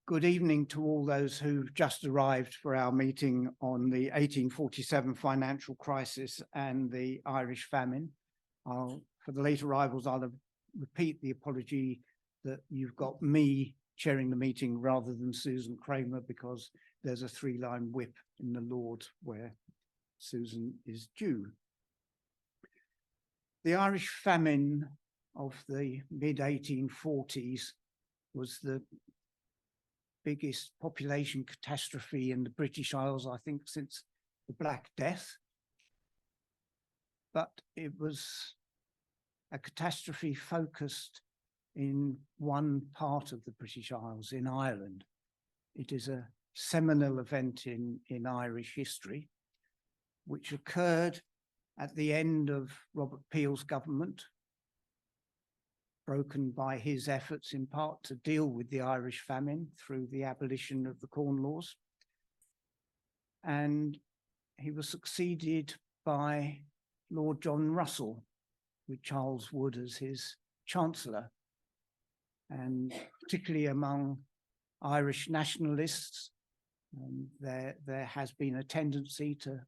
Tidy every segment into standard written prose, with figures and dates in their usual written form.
Good evening to all those who've just arrived for our meeting on the 1847 financial crisis and the Irish Famine. For the late arrivals, I'll repeat the apology that you've got me chairing the meeting rather than Susan Kramer, because there's a 3-line whip in the Lord where Susan is due. The Irish Famine of the mid-1840s was the biggest population catastrophe in the British Isles, I think, since the Black Death. But it was a catastrophe focused in one part of the British Isles, in Ireland. It is a seminal event in Irish history, which occurred at the end of Robert Peel's government, broken by his efforts in part to deal with the Irish famine through the abolition of the Corn Laws. And he was succeeded by Lord John Russell, with Charles Wood as his chancellor. And particularly among Irish nationalists, there has been a tendency to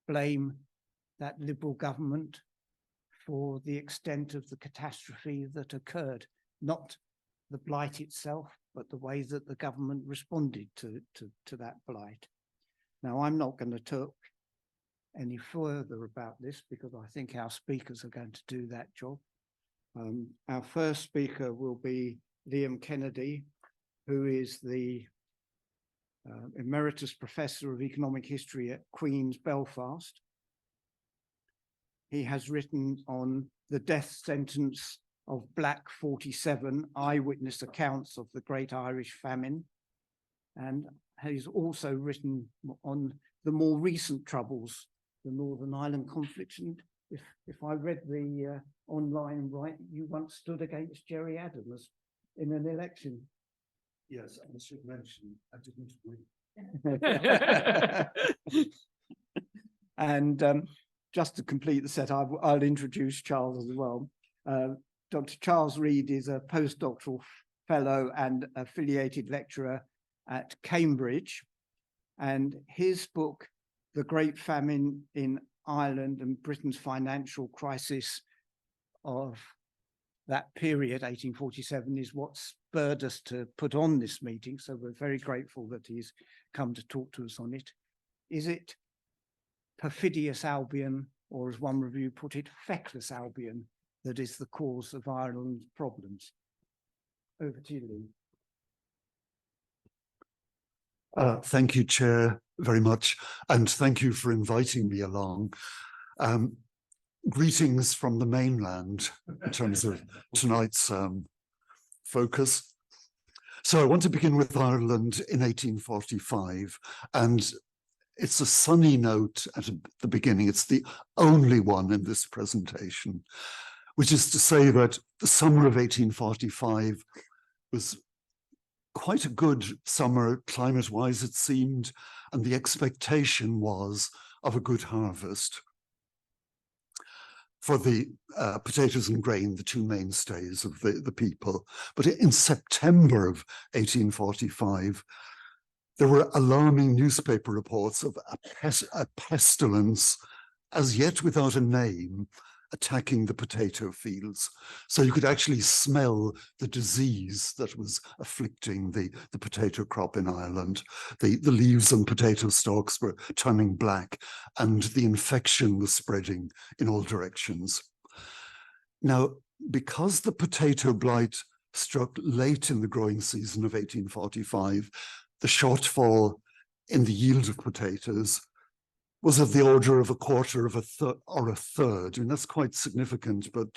blame that Liberal government for the extent of the catastrophe that occurred, not the blight itself, but the way that the government responded to that blight. Now, I'm not going to talk any further about this because I think our speakers are going to do that job. Our first speaker will be Liam Kennedy, who is the Emeritus Professor of Economic History at Queen's, Belfast. He has written on the death sentence of Black 47, eyewitness accounts of the Great Irish Famine, and he's also written on the more recent troubles, the Northern Ireland conflict. And if I read the online right, you once stood against Gerry Adams in an election. Yes, I should mention I didn't win. And just to complete the set, I'll introduce Charles as well. Dr. Charles Reid is a postdoctoral fellow and affiliated lecturer at Cambridge, and his book, The Great Famine in Ireland and Britain's Financial Crisis of that period, 1847, is what spurred us to put on this meeting. So we're very grateful that he's come to talk to us on it. Is it perfidious Albion, or as one review put it, feckless Albion, that is the cause of Ireland's problems? Over to you, Liam. Thank you, Chair, very much. And thank you for inviting me along. Greetings from the mainland in terms of tonight's focus. So I want to begin with Ireland in 1845. And it's a sunny note at the beginning. It's the only one in this presentation, which is to say that the summer of 1845 was quite a good summer, climate-wise, it seemed, and the expectation was of a good harvest for the potatoes and grain, the two mainstays of the people. But in September of 1845, there were alarming newspaper reports of a pestilence, as yet without a name, attacking the potato fields. So you could actually smell the disease that was afflicting the potato crop in Ireland. The leaves on potato stalks were turning black, and the infection was spreading in all directions. Now, because the potato blight struck late in the growing season of 1845, the shortfall in the yield of potatoes was of the order of a quarter of or a third. And that's quite significant, but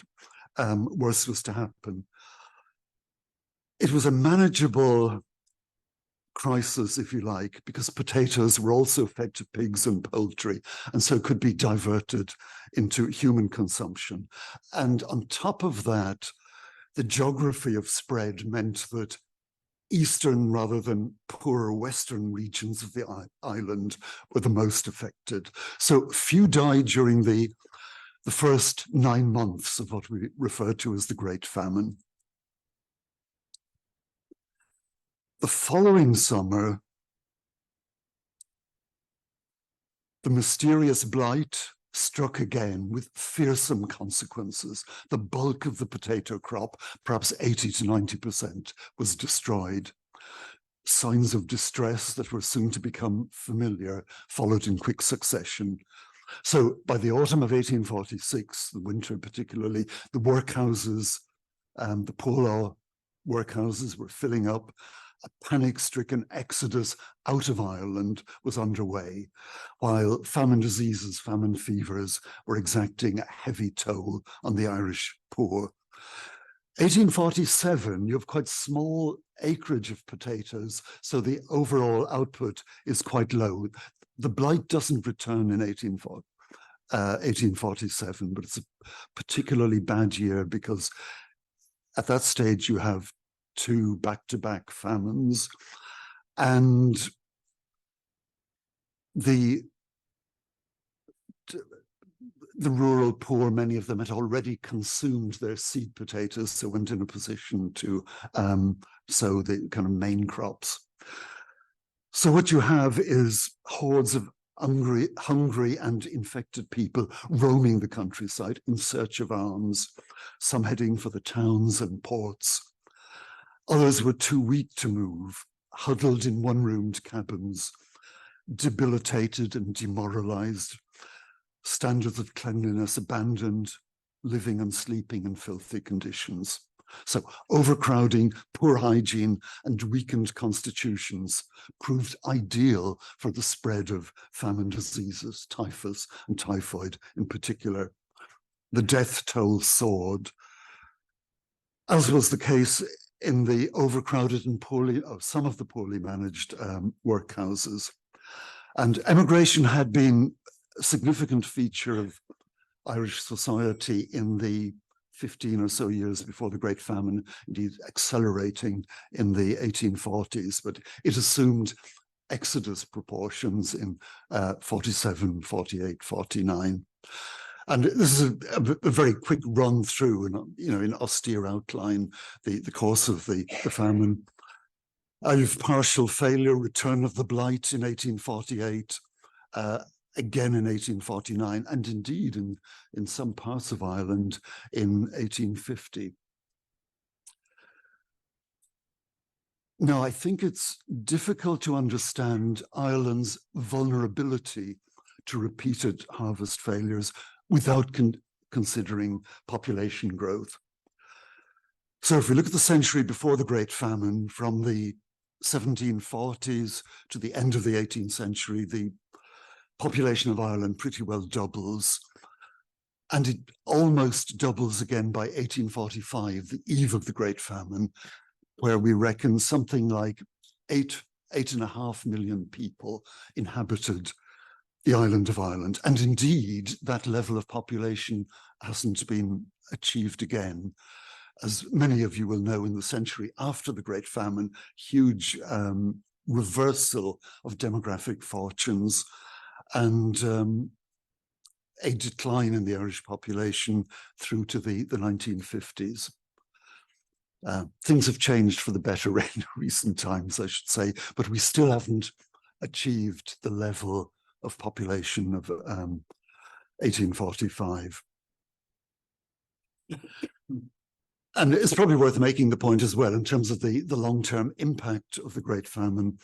worse was to happen. It was a manageable crisis, if you like, because potatoes were also fed to pigs and poultry, and so could be diverted into human consumption. And on top of that, the geography of spread meant that eastern rather than poorer western regions of the island were the most affected. So few died during the first 9 months of what we refer to as the Great Famine. The following summer, the mysterious blight struck again with fearsome consequences. The bulk of the potato crop, perhaps 80 to 90%, was destroyed. Signs of distress that were soon to become familiar followed in quick succession. So by the autumn of 1846, the winter particularly, the workhouses, the poor law workhouses were filling up. A panic-stricken exodus out of Ireland was underway, while famine diseases, famine fevers were exacting a heavy toll on the Irish poor. 1847, you have quite small acreage of potatoes, so the overall output is quite low. The blight doesn't return in 1847, but it's a particularly bad year because at that stage you have two back-to-back famines, and the rural poor, many of them had already consumed their seed potatoes, so weren't in a position to sow the kind of main crops. So what you have is hordes of hungry and infected people roaming the countryside in search of alms, some heading for the towns and ports. Others were too weak to move, huddled in one-roomed cabins, debilitated and demoralized, standards of cleanliness abandoned, living and sleeping in filthy conditions. So overcrowding, poor hygiene, and weakened constitutions proved ideal for the spread of famine diseases, typhus and typhoid in particular. The death toll soared, as was the case in the overcrowded and some of the poorly managed workhouses. And emigration had been a significant feature of Irish society in the 15 or so years before the Great Famine, indeed accelerating in the 1840s, but it assumed exodus proportions in 47, 48, 49. And this is a very quick run through, and in austere outline, the course of the famine. You've partial failure, return of the blight in 1848, again in 1849, and indeed in some parts of Ireland in 1850. Now, I think it's difficult to understand Ireland's vulnerability to repeated harvest failures without considering population growth. So if we look at the century before the Great Famine, from the 1740s to the end of the 18th century, the population of Ireland pretty well doubles, and it almost doubles again by 1845, the eve of the Great Famine, where we reckon something like 8.5 million people inhabited the island of Ireland. And indeed, that level of population hasn't been achieved again. As many of you will know, in the century after the Great Famine, huge reversal of demographic fortunes and a decline in the Irish population through to the 1950s. Things have changed for the better in recent times, I should say, but we still haven't achieved the level of population of 1845. And it's probably worth making the point as well in terms of the long-term impact of the Great Famine.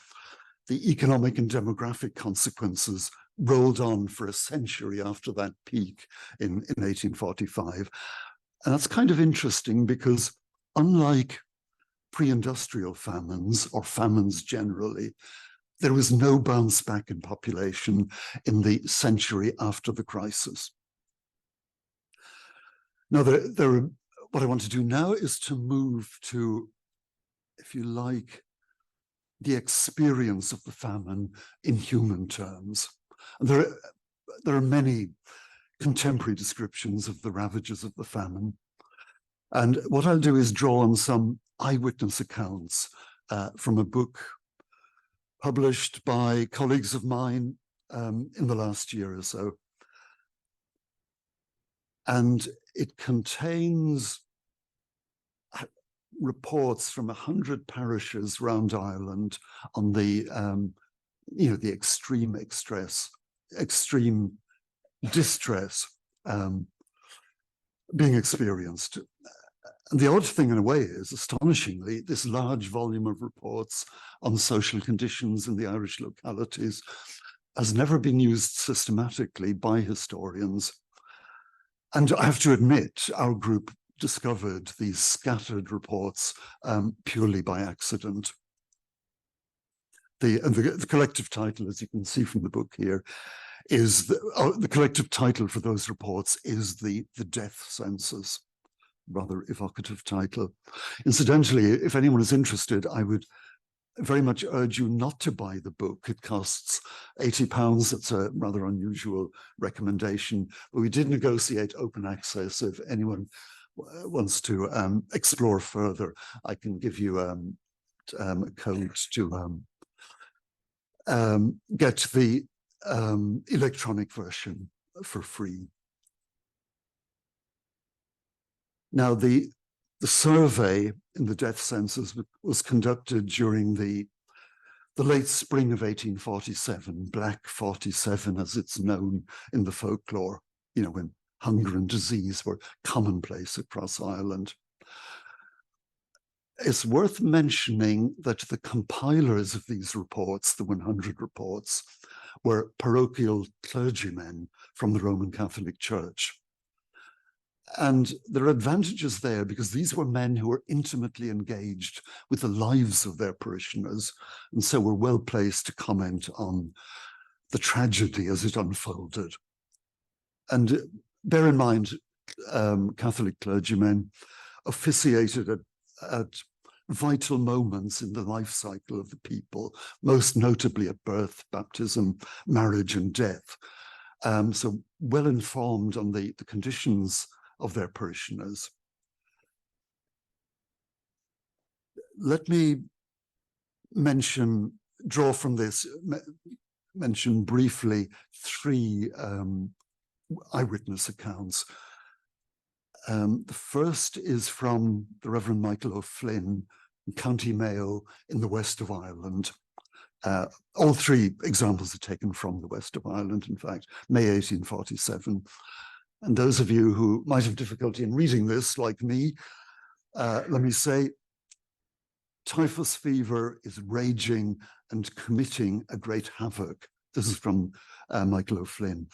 The economic and demographic consequences rolled on for a century after that peak in 1845. And that's kind of interesting because unlike pre-industrial famines or famines generally, there was no bounce back in population in the century after the crisis. Now, what I want to do now is to move to, if you like, the experience of the famine in human terms. And there are many contemporary descriptions of the ravages of the famine. And what I'll do is draw on some eyewitness accounts from a book published by colleagues of mine in the last year or so. And it contains reports from 100 parishes around Ireland on the, the extreme distress being experienced. And the odd thing in a way is, astonishingly, this large volume of reports on social conditions in the Irish localities has never been used systematically by historians. And I have to admit, our group discovered these scattered reports purely by accident. The collective title, as you can see from the book here, is the collective title for those reports is the Death Census. Rather evocative title. Incidentally, if anyone is interested, I would very much urge you not to buy the book. It costs £80. It's a rather unusual recommendation, but we did negotiate open access. If anyone wants to explore further, I can give you a code to get the electronic version for free. Now, the survey in the death census was conducted during the late spring of 1847, Black 47, as it's known in the folklore, when hunger and disease were commonplace across Ireland. It's worth mentioning that the compilers of these reports, the 100 reports, were parochial clergymen from the Roman Catholic Church. And there are advantages there because these were men who were intimately engaged with the lives of their parishioners, and so were well placed to comment on the tragedy as it unfolded. And bear in mind, Catholic clergymen officiated at vital moments in the life cycle of the people, most notably at birth, baptism, marriage, and death. So well informed on the conditions of their parishioners. Let me mention briefly three eyewitness accounts. The first is from the Reverend Michael O'Flynn in County Mayo in the west of Ireland. All three examples are taken from the west of Ireland, in fact, May 1847. And those of you who might have difficulty in reading this, like me, let me say, typhus fever is raging and committing a great havoc. This is from Michael O'Flynn.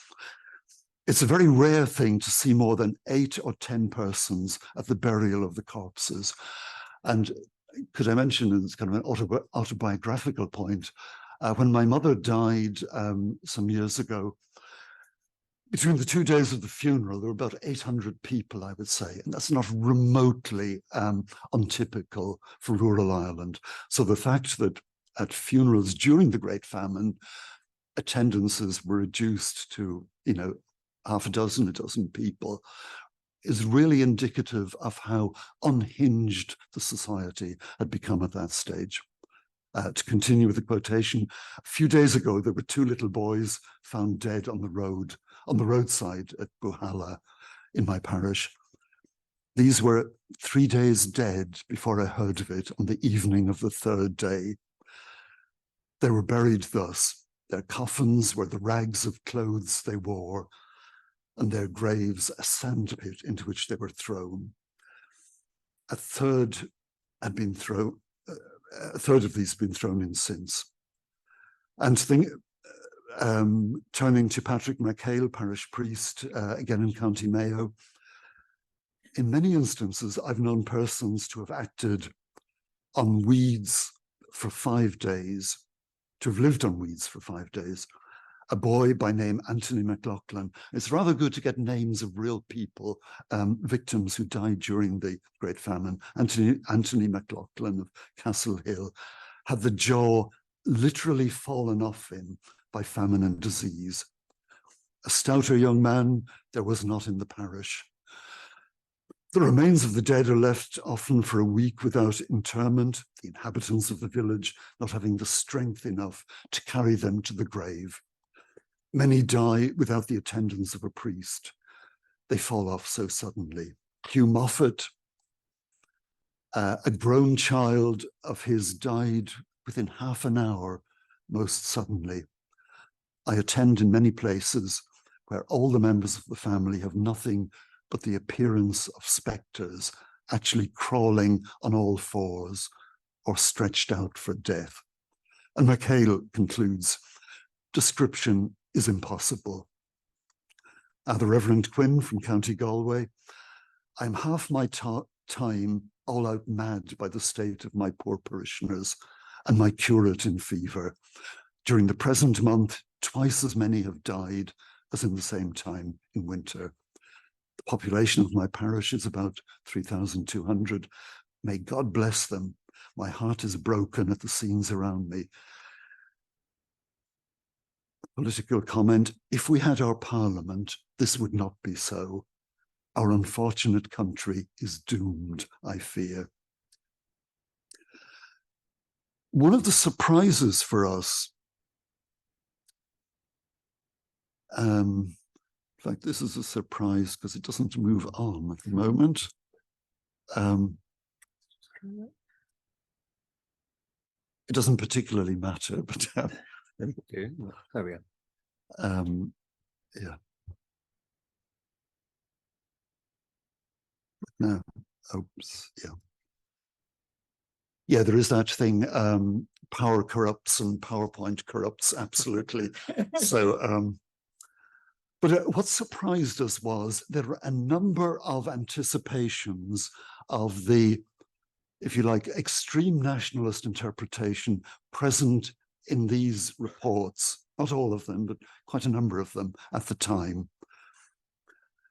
It's a very rare thing to see more than 8 or 10 persons at the burial of the corpses. And could I mention, it's kind of an autobiographical point, when my mother died some years ago, between the 2 days of the funeral, there were about 800 people, I would say, and that's not remotely untypical for rural Ireland. So the fact that at funerals during the Great Famine, attendances were reduced to, half a dozen people is really indicative of how unhinged the society had become at that stage. To continue with the quotation, a few days ago, there were 2 little boys found dead on the roadside at Buhala in my parish. These were 3 days dead before I heard of it on the evening of the 3rd day. They were buried thus. Their coffins were the rags of clothes they wore, and their graves a sandpit into which they were thrown. A third of these had been thrown in since. And turning to Patrick MacHale, parish priest, again in County Mayo, in many instances, I've known persons to have acted on weeds for 5 days, to have lived on weeds for 5 days. A boy by name Anthony McLaughlin. It's rather good to get names of real people, victims who died during the Great Famine. Anthony McLaughlin of Castle Hill had the jaw literally fallen off him by famine and disease. A stouter young man there was not in the parish. The remains of the dead are left often for a week without interment, the inhabitants of the village not having the strength enough to carry them to the grave. Many die without the attendance of a priest. They fall off so suddenly. Hugh Moffat, A grown child of his died within half an hour, most suddenly. I attend in many places where all the members of the family have nothing but the appearance of spectres, actually crawling on all fours or stretched out for death. And McHale concludes, description is impossible. The Reverend Quinn from County Galway, I'm half my time all out mad by the state of my poor parishioners and my curate in fever. During the present month, twice as many have died as in the same time in winter. The population of my parish is about 3,200. May God bless them. My heart is broken at the scenes around me. Political comment, if we had our parliament, this would not be so. Our unfortunate country is doomed, I fear. One of the surprises for us, in fact, this is a surprise because it doesn't move on at the moment. It doesn't particularly matter, but there we go. Yeah. No, oops, yeah. Yeah, there is that thing, power corrupts and PowerPoint corrupts, absolutely. So, but what surprised us was there were a number of anticipations of the, if you like, extreme nationalist interpretation present in these reports, not all of them, but quite a number of them at the time.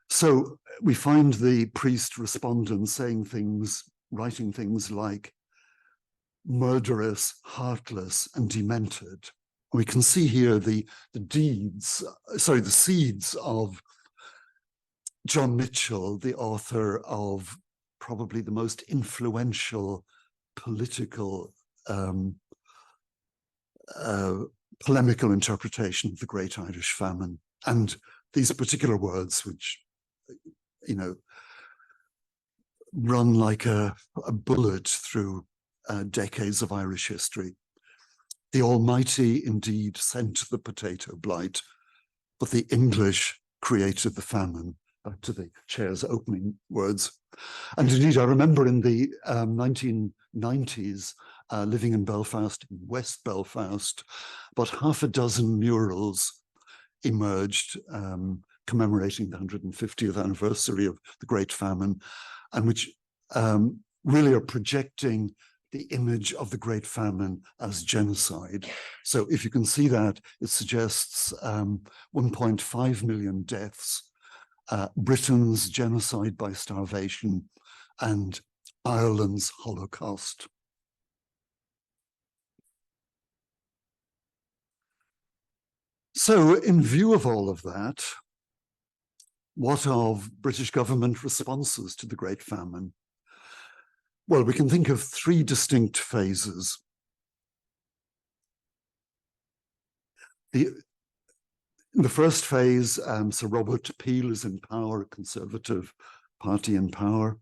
So we find the priest respondent saying things, writing things like murderous, heartless, and demented. We can see here the seeds of John Mitchell, the author of probably the most influential political polemical interpretation of the Great Irish Famine. And these particular words, which, you know, run like a bullet through decades of Irish history. The Almighty indeed sent the potato blight, but the English created the famine. Back to the chair's opening words. And indeed, I remember in the 1990s, living in Belfast, in West Belfast, about half a dozen murals emerged commemorating the 150th anniversary of the Great Famine, and which really are projecting the image of the Great Famine as genocide. So if you can see that, it suggests 1.5 million deaths, Britain's genocide by starvation, and Ireland's Holocaust. So in view of all of that, what of British government responses to the Great Famine? Well, we can think of three distinct phases. In the first phase, Sir Robert Peel is in power, Conservative Party in power.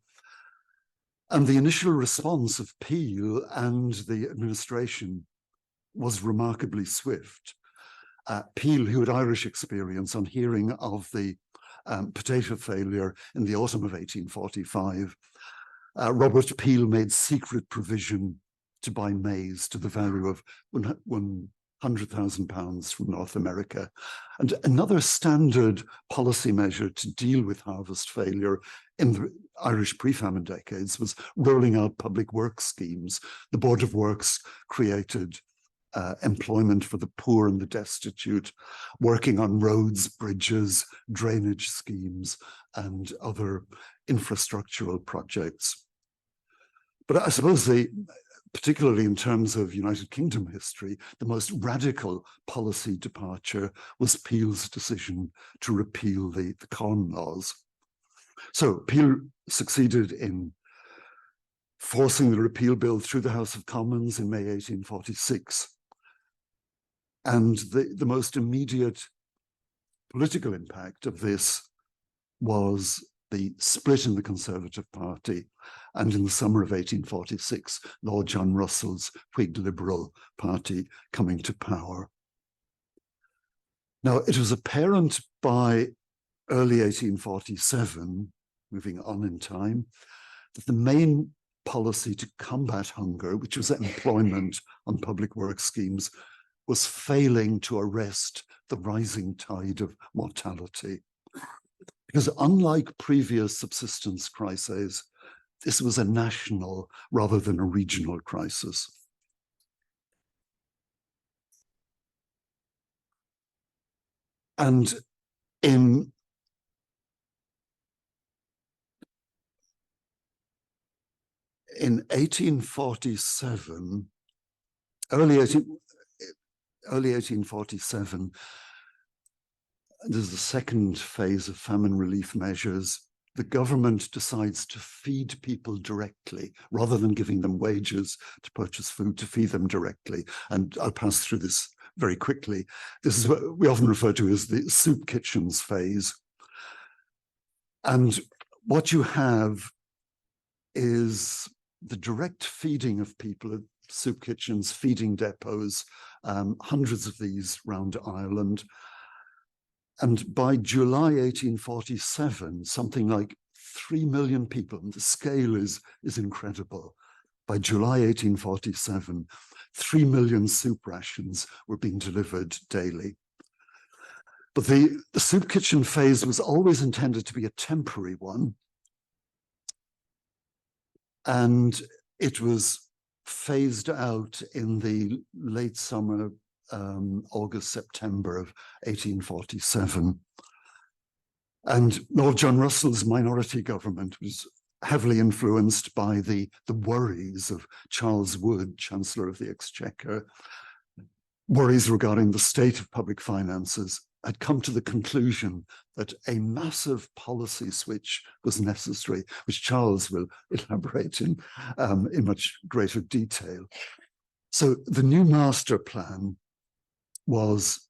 And the initial response of Peel and the administration was remarkably swift. Peel, who had Irish experience, on hearing of the potato failure in the autumn of 1845, Robert Peel made secret provision to buy maize to the value of £100,000 from North America. And another standard policy measure to deal with harvest failure in the Irish pre-famine decades was rolling out public works schemes. The Board of Works created employment for the poor and the destitute, working on roads, bridges, drainage schemes, and other infrastructural projects. But I suppose particularly in terms of United Kingdom history, the most radical policy departure was Peel's decision to repeal the Corn Laws. So Peel succeeded in forcing the repeal bill through the House of Commons in May 1846. And the most immediate political impact of this was the split in the Conservative Party and in the summer of 1846, Lord John Russell's Whig Liberal Party coming to power. Now, it was apparent by early 1847, moving on in time, that the main policy to combat hunger, which was employment on public work schemes, was failing to arrest the rising tide of mortality. Because unlike previous subsistence crises, this was a national rather than a regional crisis. And in in 1847, early 1847, there's the second phase of famine relief measures. The government decides to feed people directly rather than giving them wages to purchase food, to feed them directly. And I'll pass through this very quickly. This is what we often refer to as the soup kitchens phase. And what you have is the direct feeding of people at soup kitchens, feeding depots, hundreds of these round Ireland. And by July 1847, something like 3 million people, and the scale is incredible. By July 1847, 3 million soup rations were being delivered daily. But the soup kitchen phase was always intended to be a temporary one. And it was phased out in the late summer, August, September of 1847. And Lord John Russell's minority government was heavily influenced by the worries of Charles Wood, Chancellor of the Exchequer. Worries regarding the state of public finances had come to the conclusion that a massive policy switch was necessary, which Charles will elaborate in much greater detail. So the new master plan was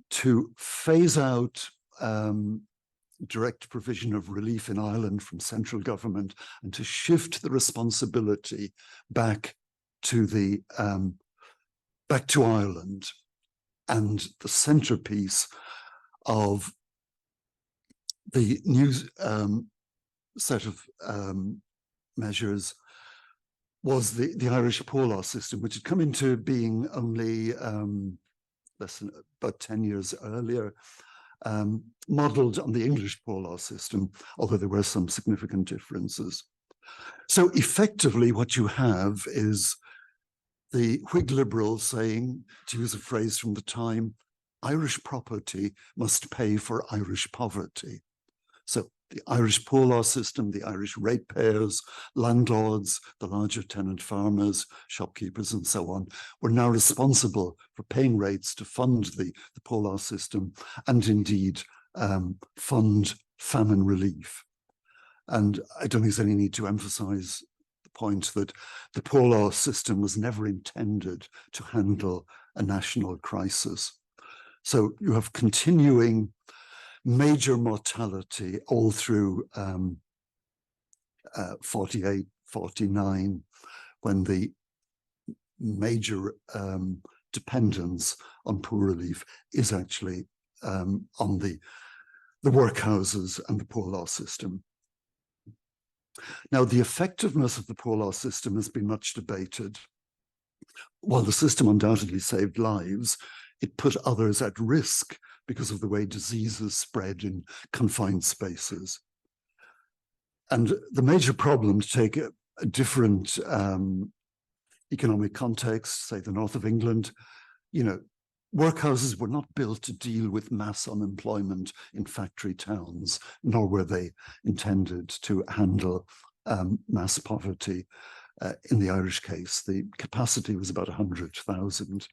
to phase out direct provision of relief in Ireland from central government and to shift the responsibility back to Ireland. And the centerpiece of the new set of measures was the Irish poor law system, which had come into being only less than about 10 years earlier, modeled on the English poor law system, although there were some significant differences. So effectively what you have is the Whig Liberals saying, to use a phrase from the time, Irish property must pay for Irish poverty. So the Irish poor law system, the Irish ratepayers, landlords, the larger tenant farmers, shopkeepers, and so on, were now responsible for paying rates to fund the poor law system and indeed fund famine relief. And I don't think there's any need to emphasize the point that the poor law system was never intended to handle a national crisis. So you have continuing major mortality all through 48, 49, when the major dependence on poor relief is actually on the workhouses and the poor law system. Now, the effectiveness of the poor law system has been much debated. While the system undoubtedly saved lives, it put others at risk because of the way diseases spread in confined spaces. And the major problem, to take a different economic context, say the north of England, workhouses were not built to deal with mass unemployment in factory towns, nor were they intended to handle mass poverty. In the Irish case, the capacity was about 100,000.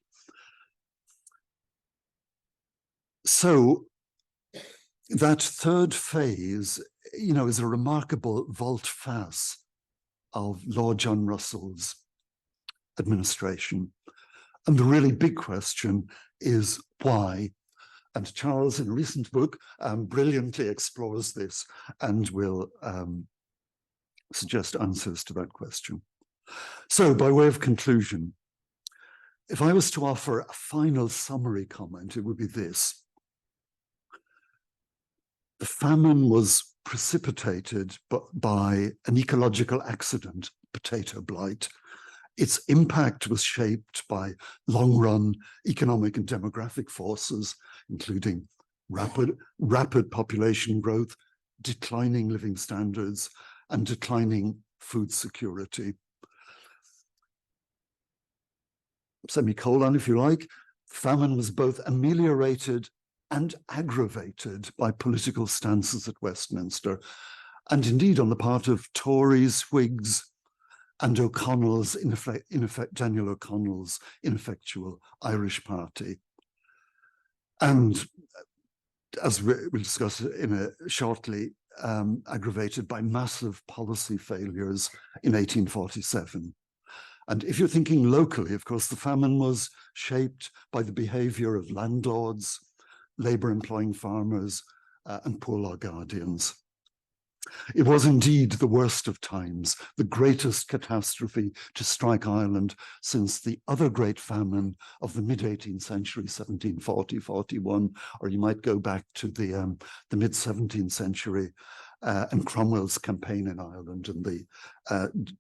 So that third phase, is a remarkable volte-face of Lord John Russell's administration. And the really big question is why? And Charles, in a recent book, brilliantly explores this and will suggest answers to that question. So, by way of conclusion, if I was to offer a final summary comment, it would be this. The famine was precipitated by an ecological accident, potato blight. Its impact was shaped by long-run economic and demographic forces, including rapid population growth, declining living standards, and declining food security. Semicolon, if you like, famine was both ameliorated and aggravated by political stances at Westminster, and indeed on the part of Tories, Whigs, and O'Connell's, Daniel O'Connell's ineffectual Irish party. And as we'll discuss shortly, aggravated by massive policy failures in 1847. And if you're thinking locally, of course, the famine was shaped by the behavior of landlords, labor employing farmers, and poor law guardians. It was indeed the worst of times, the greatest catastrophe to strike Ireland since the other great famine of the mid-18th century, 1740-41, or you might go back to the mid-17th century and Cromwell's campaign in Ireland and the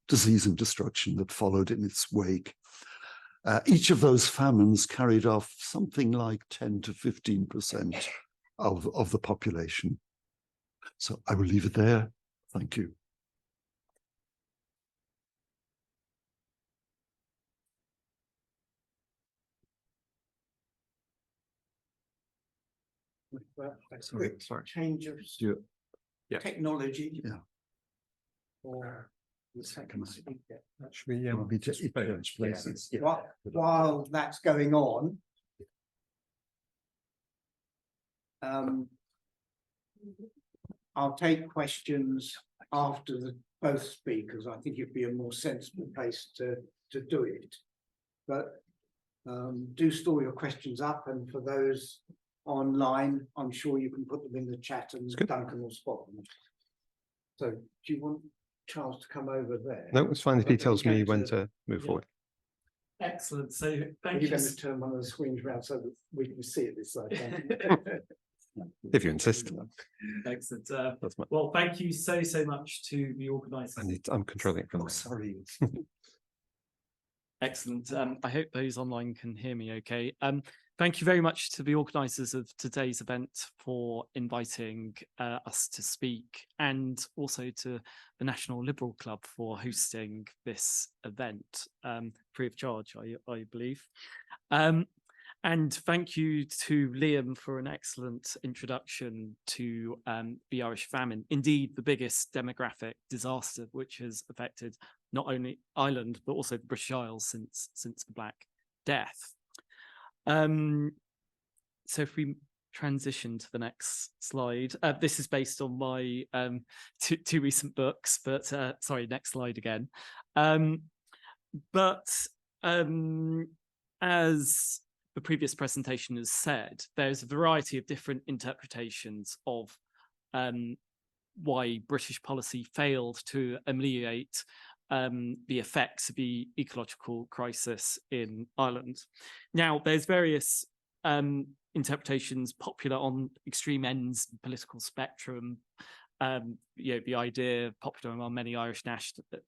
disease and destruction that followed in its wake. Each of those famines carried off something like 10 to 15% of the population. So I will leave it there. Thank you. Sorry. Change of technology. Yeah. Or the second speaker. Should we just change places? Yeah. While that's going on, I'll take questions after both speakers. I think it'd be a more sensible place to do it. But do store your questions up, and for those online, I'm sure you can put them in the chat and Duncan will spot them. So do you want Charles to come over there? No, it's fine if he tells me when to move forward. Excellent. So thank You're you. going to turn one of the screens around so that we can see it this side. If you insist. Excellent. That's my... Well, thank you so much to the organisers. I'm controlling it from Oh, there. sorry. Excellent. I hope those online can hear me okay. Thank you very much to the organisers of today's event for inviting us to speak, and also to the National Liberal Club for hosting this event free of charge, I believe. And thank you to Liam for an excellent introduction to the Irish Famine, indeed the biggest demographic disaster which has affected not only Ireland but also the British Isles since the Black Death. So if we transition to the next slide, this is based on my two recent books, but sorry, next slide again. As the previous presentation has said, there's a variety of different interpretations of why British policy failed to ameliorate the effects of the ecological crisis in Ireland. Now, there's various interpretations popular on extreme ends of the political spectrum. The idea popular among many Irish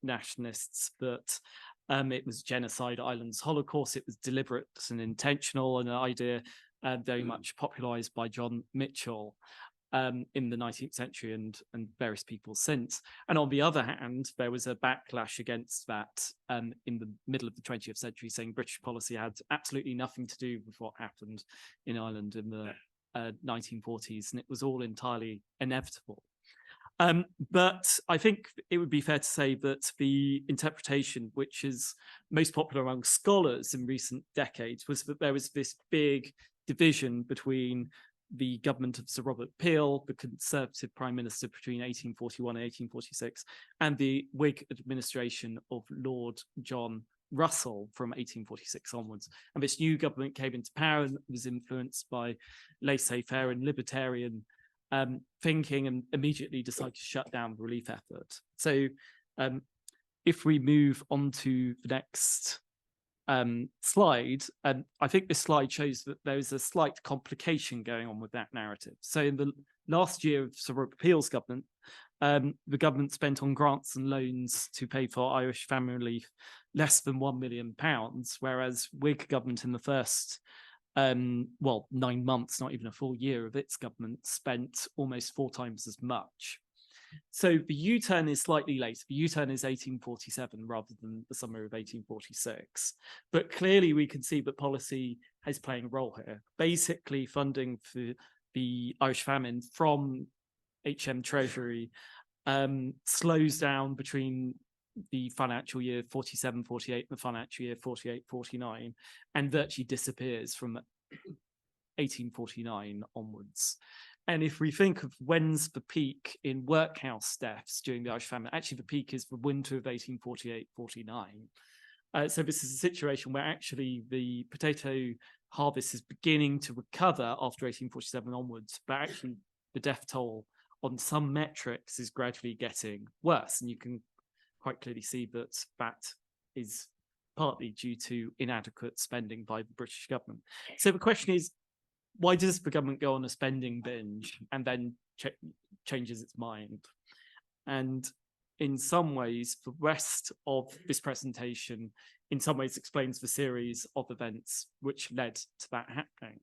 nationalists that it was genocide, Ireland's Holocaust, it was deliberate and intentional, and an idea very much popularised by John Mitchell in the 19th century and various people since. And on the other hand, there was a backlash against that in the middle of the 20th century, saying British policy had absolutely nothing to do with what happened in Ireland in the 1940s, and it was all entirely inevitable. But I think it would be fair to say that the interpretation, which is most popular among scholars in recent decades, was that there was this big division between the government of Sir Robert Peel, the Conservative Prime Minister between 1841 and 1846, and the Whig administration of Lord John Russell from 1846 onwards. And this new government came into power and was influenced by laissez-faire and libertarian thinking, and immediately decided to shut down the relief effort. So If we move on to the next slide, I think this slide shows that there is a slight complication going on with that narrative. So in the last year of Sir Robert Peel's government, the government spent on grants and loans to pay for Irish famine relief less than £1 million, whereas Whig government in the first 9 months, not even a full year of its government, spent almost 4 times as much. So the U-turn is slightly later. The U-turn is 1847 rather than the summer of 1846. But clearly we can see that policy is playing a role here. Basically funding for the Irish famine from HM Treasury slows down between the financial year 47-48 and the financial year 48-49 and virtually disappears from 1849 onwards. And if we think of when's the peak in workhouse deaths during the Irish famine, actually the peak is the winter of 1848-49. So this is a situation where actually the potato harvest is beginning to recover after 1847 onwards, but actually the death toll on some metrics is gradually getting worse. And you can quite clearly see that that is partly due to inadequate spending by the British government. So the question is, why does the government go on a spending binge and then changes its mind? And in some ways, the rest of this presentation, in some ways, explains the series of events which led to that happening.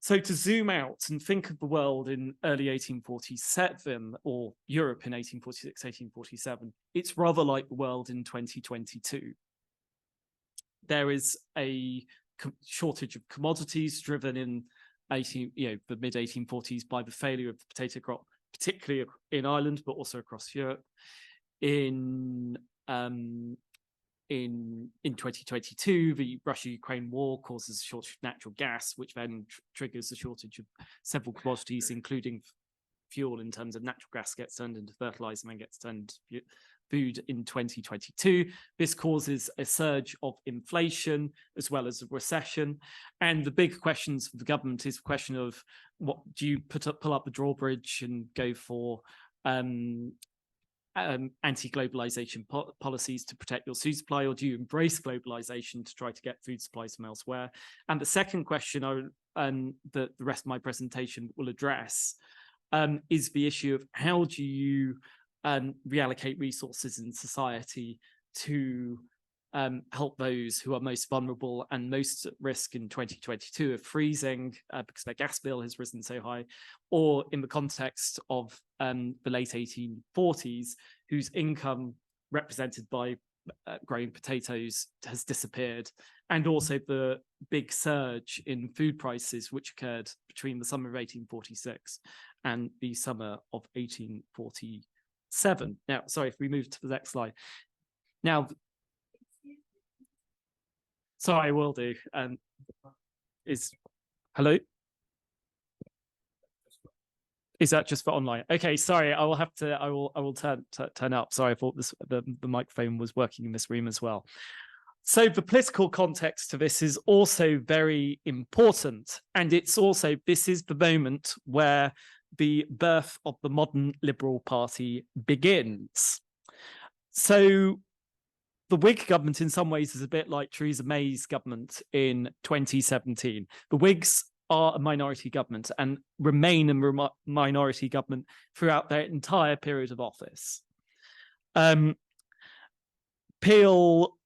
So to zoom out and think of the world in early 1847 or Europe in 1846, 1847, it's rather like the world in 2022. There is a shortage of commodities driven in the mid 1840s by the failure of the potato crop, particularly in Ireland, but also across Europe. In 2022, the Russia-Ukraine war causes a shortage of natural gas, which then triggers a shortage of several commodities, including fuel in terms of natural gas gets turned into fertilizer and then gets turned into food in 2022. This causes a surge of inflation as well as a recession. And the big questions for the government is the question of, what do you pull up the drawbridge and go for anti-globalization policies to protect your food supply, or do you embrace globalization to try to get food supplies from elsewhere? And the second question that the rest of my presentation will address is the issue of how do you reallocate resources in society to help those who are most vulnerable and most at risk in 2022 of freezing because their gas bill has risen so high, or in the context of the late 1840s, whose income represented by growing potatoes has disappeared, and also the big surge in food prices which occurred between the summer of 1846 and the summer of 1847. Now, sorry, if we move to the next slide. Now, sorry, I will do. Hello? Is that just for online? Okay, sorry, I will have to. I will turn up. Sorry, I thought the microphone was working in this room as well. So the political context to this is also very important, and it's also, this is the moment where the birth of the modern Liberal Party begins. So the Whig government in some ways is a bit like Theresa May's government in 2017. The Whigs are a minority government and remain a minority government throughout their entire period of office. Peel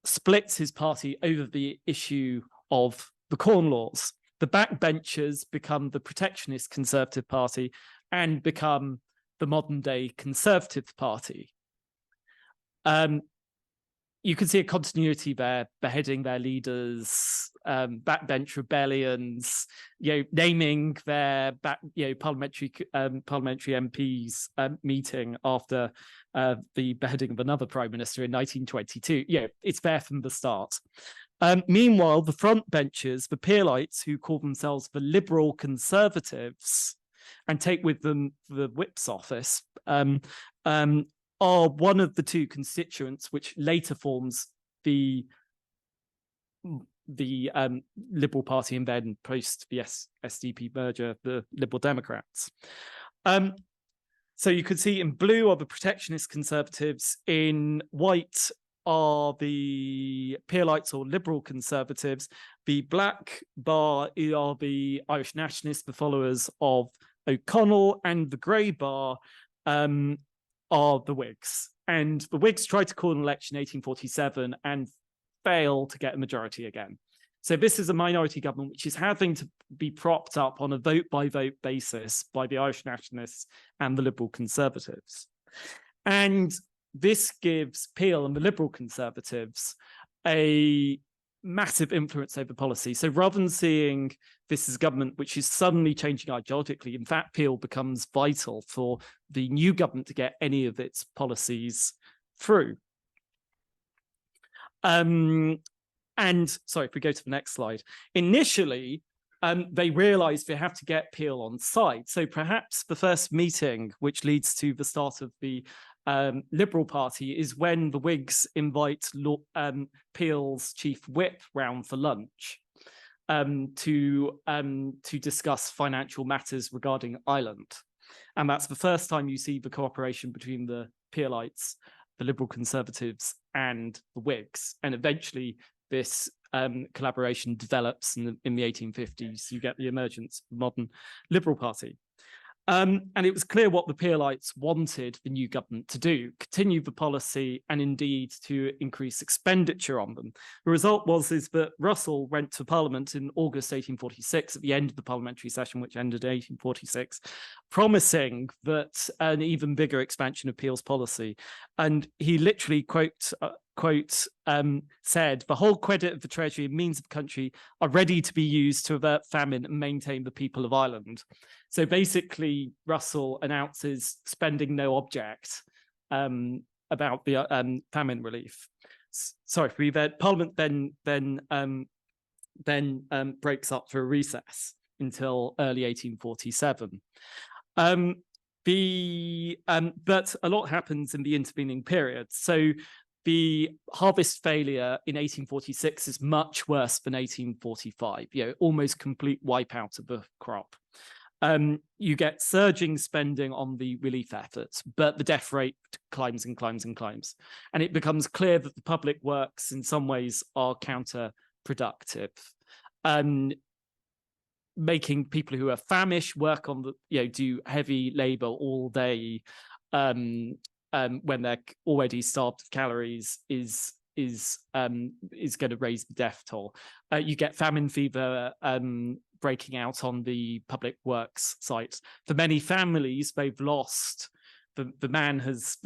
splits his party over the issue of the Corn Laws. The backbenchers become the protectionist Conservative Party and become the modern day Conservative Party. You can see a continuity there, beheading their leaders, backbench rebellions, naming their parliamentary MPs meeting after the beheading of another prime minister in 1922. It's there from the start. Meanwhile, the front benchers, the Peelites, who call themselves the Liberal Conservatives and take with them the Whip's office, are one of the two constituents which later forms the Liberal Party and then post the SDP merger, the Liberal Democrats. So you could see in blue are the protectionist Conservatives, in white are the Peelites or Liberal Conservatives, the black bar are the Irish Nationalists, the followers of O'Connell, and the grey bar are the Whigs. And the Whigs tried to call an election in 1847 and fail to get a majority again. So this is a minority government which is having to be propped up on a vote-by-vote basis by the Irish Nationalists and the Liberal Conservatives. And this gives Peel and the Liberal Conservatives a massive influence over policy. So rather than seeing this as a government which is suddenly changing ideologically, in fact, Peel becomes vital for the new government to get any of its policies through. And sorry, if we go to the next slide, initially, they realized they have to get Peel on side. So perhaps the first meeting, which leads to the start of the Liberal Party, is when the Whigs invite Peel's chief whip round for lunch to discuss financial matters regarding Ireland. And that's the first time you see the cooperation between the Peelites, the Liberal Conservatives, and the Whigs. And eventually, this collaboration develops in the 1850s. You get the emergence of the modern Liberal Party. And it was clear what the Peelites wanted the new government to do: continue the policy and indeed to increase expenditure on them. The result was that Russell went to Parliament in August 1846, at the end of the parliamentary session, which ended in 1846, promising that an even bigger expansion of Peel's policy. And he literally, said, "The whole credit of the Treasury and means of the country are ready to be used to avert famine and maintain the people of Ireland." So basically, Russell announces spending no object about the famine relief. Sorry, Parliament then breaks up for a recess until early 1847. But a lot happens in the intervening period. So the harvest failure in 1846 is much worse than 1845, almost complete wipeout of the crop. You get surging spending on the relief efforts, but the death rate climbs and climbs and climbs. And it becomes clear that the public works in some ways are counterproductive. Making people who are famished work on do heavy labor all day when they're already starved of calories is going to raise the death toll. You get famine fever breaking out on the public works sites. For many families, they've lost. The man has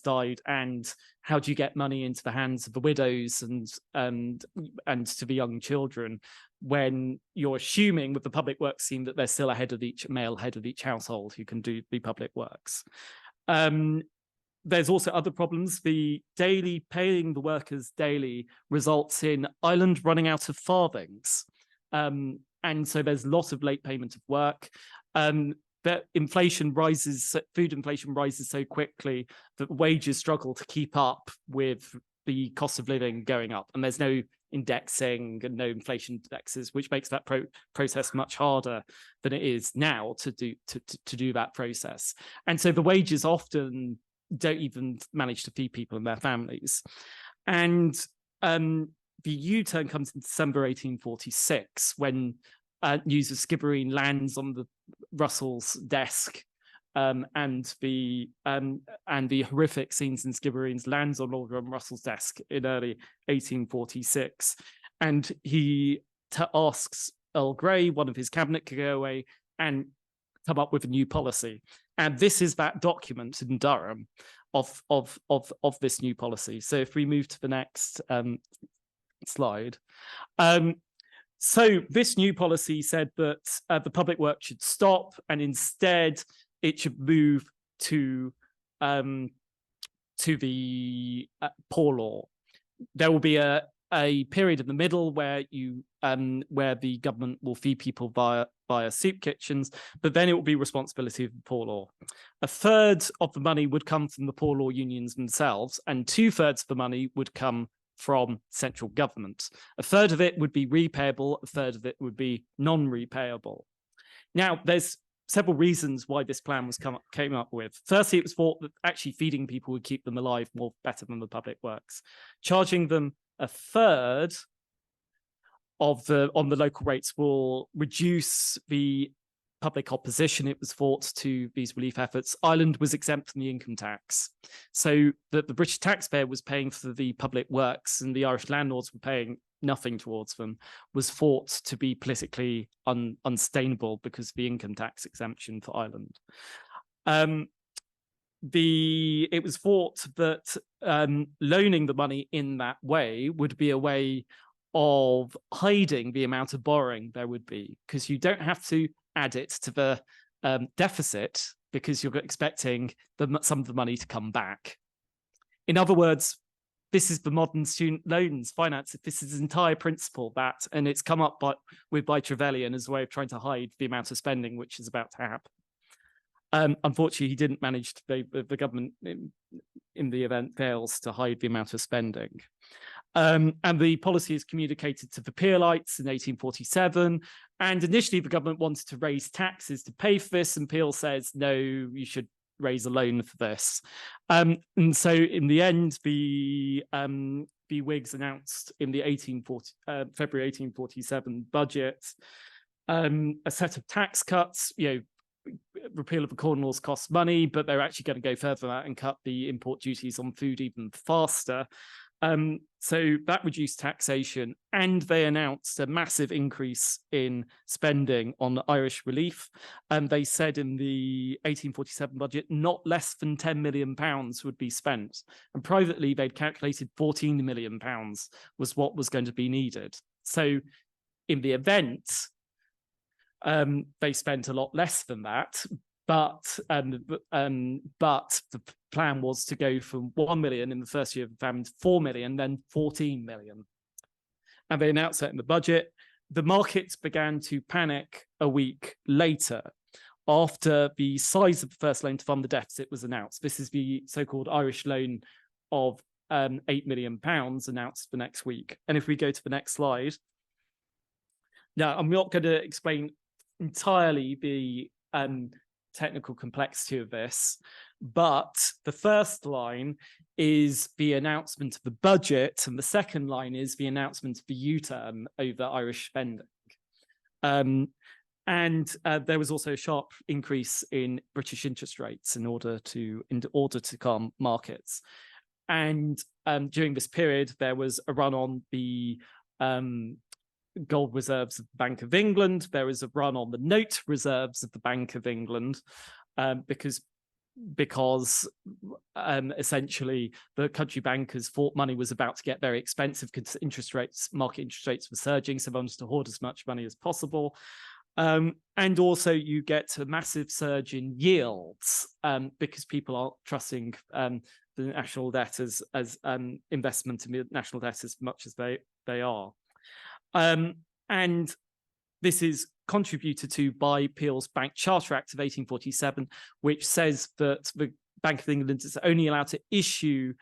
died, and how do you get money into the hands of the widows and to the young children when you're assuming with the public works scheme that they're still male head of each household who can do the public works? There's also other problems. The daily paying the workers daily results in Ireland running out of farthings. And so there's a lot of late payment of work. But inflation rises, food inflation rises so quickly that wages struggle to keep up with the cost of living going up. And there's no indexing and no inflation indexes, which makes that process much harder than it is now to do that process. And so the wages often don't even manage to feed people and their families. And the U-turn comes in December 1846 when news of Skibbereen lands on the Russell's desk, and the horrific scenes in Skibbereen's lands on Lord John Russell's desk in early 1846, and he asks Earl Grey, one of his cabinet, to go away and come up with a new policy. And this is that document in Durham of this new policy. So if we move to the next slide. So this new policy said that the public work should stop, and instead it should move to the poor law. There will be a period in the middle where the government will feed people via soup kitchens, but then it will be responsibility of the poor law. A third of the money would come from the poor law unions themselves, and 2/3 of the money would come from central government. A third of it would be repayable, a third of it would be non-repayable. Now, there's several reasons why this plan was came up with. Firstly, it was thought that actually feeding people would keep them alive better than the public works. Charging them a third on the local rates will reduce the public opposition, it was thought, to these relief efforts. Ireland was exempt from the income tax, so that the British taxpayer was paying for the public works and the Irish landlords were paying nothing towards them, was thought to be politically unsustainable because of the income tax exemption for Ireland. It was thought that loaning the money in that way would be a way of hiding the amount of borrowing there would be, because you don't have to add it to the deficit because you're expecting some of the money to come back. In other words, this is the modern student loans finance. This is the entire principle and it's come up by Trevelyan as a way of trying to hide the amount of spending which is about to happen. Unfortunately, he didn't manage to, the government in the event fails to hide the amount of spending. And the policy is communicated to the Peelites in 1847. And initially, the government wanted to raise taxes to pay for this. And Peel says, no, you should raise a loan for this. And so in the end, the Whigs announced in the February 1847 budget a set of tax cuts. Repeal of the Corn Laws costs money, but they're actually going to go further than that and cut the import duties on food even faster. So that reduced taxation, and they announced a massive increase in spending on Irish relief. And they said in the 1847 budget, not less than £10 million would be spent. And privately, they'd calculated £14 million was what was going to be needed. So in the event, they spent a lot less than that, but the plan was to go from 1 million in the first year of the famine to 4 million, then 14 million. And they announced that in the budget. The markets began to panic a week later after the size of the first loan to fund the deficit was announced. This is the so-called Irish loan of £8 million announced the next week. And if we go to the next slide. Now, I'm not going to explain entirely the technical complexity of this, but the first line is the announcement of the budget, and the second line is the announcement of the U-turn over Irish spending. And there was also a sharp increase in British interest rates in order to calm markets. And during this period, there was a run on the gold reserves of the Bank of England. There was a run on the note reserves of the Bank of England because essentially the country bankers thought money was about to get very expensive because market interest rates were surging, so they wanted to hoard as much money as possible. And also you get a massive surge in yields because people are trusting the national debt as investment in the national debt as much as they are. And this is contributed to by Peel's Bank Charter Act of 1847, which says that the Bank of England is only allowed to issue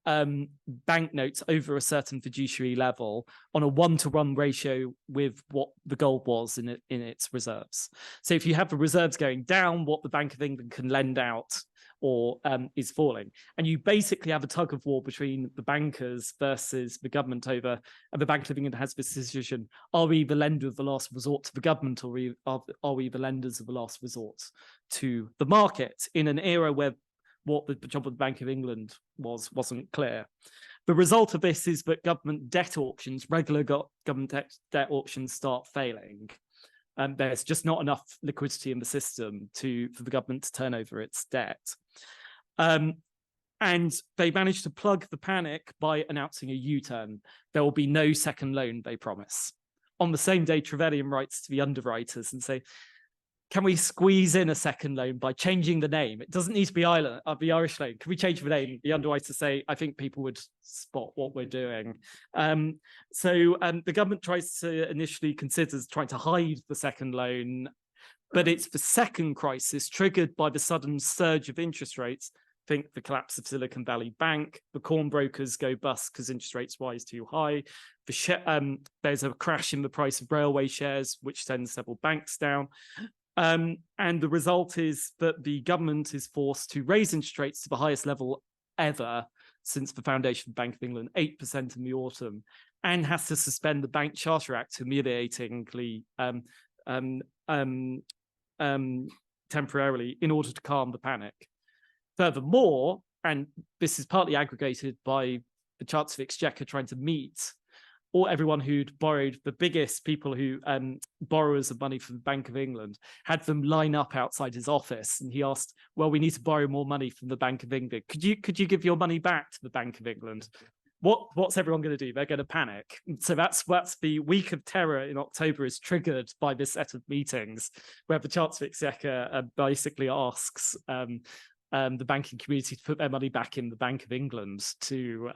banknotes over a certain fiduciary level on a 1-to-1 ratio with what the gold was in its reserves. So if you have the reserves going down, what the Bank of England can lend out or is falling. And you basically have a tug of war between the bankers versus the government over, and the Bank of England has this decision, are we the lender of the last resort to the government, or are we the lenders of the last resort to the market, in an era where what the job of the Bank of England wasn't clear. The result of this is that government debt auctions, regular government debt auctions, start failing. There's just not enough liquidity in the system for the government to turn over its debt. And they managed to plug the panic by announcing a U-turn. There will be no second loan, they promise. On the same day, Trevelyan writes to the underwriters and say, can we squeeze in a second loan by changing the name? It doesn't need to be the Irish loan. Can we change the name? The underwriters say, I think people would spot what we're doing. So the government initially considers trying to hide the second loan, but it's the second crisis triggered by the sudden surge of interest rates. Think the collapse of Silicon Valley Bank, the corn brokers go bust because interest rates rise too high. There's a crash in the price of railway shares, which sends several banks down. And the result is that the government is forced to raise interest rates to the highest level ever since the foundation of the Bank of England, 8% in the autumn, and has to suspend the Bank Charter Act humiliatingly temporarily in order to calm the panic. Furthermore, and this is partly aggregated by the Chancellor of Exchequer trying to meet everyone who'd borrowed, the biggest people who borrowers of money from the Bank of England, had them line up outside his office, and he asked, well, we need to borrow more money from the Bank of England. Could you give your money back to the Bank of England? What's everyone going to do? They're going to panic. So that's the week of terror in October is triggered by this set of meetings where the Chancellor of Exchequer basically asks the banking community to put their money back in the Bank of England so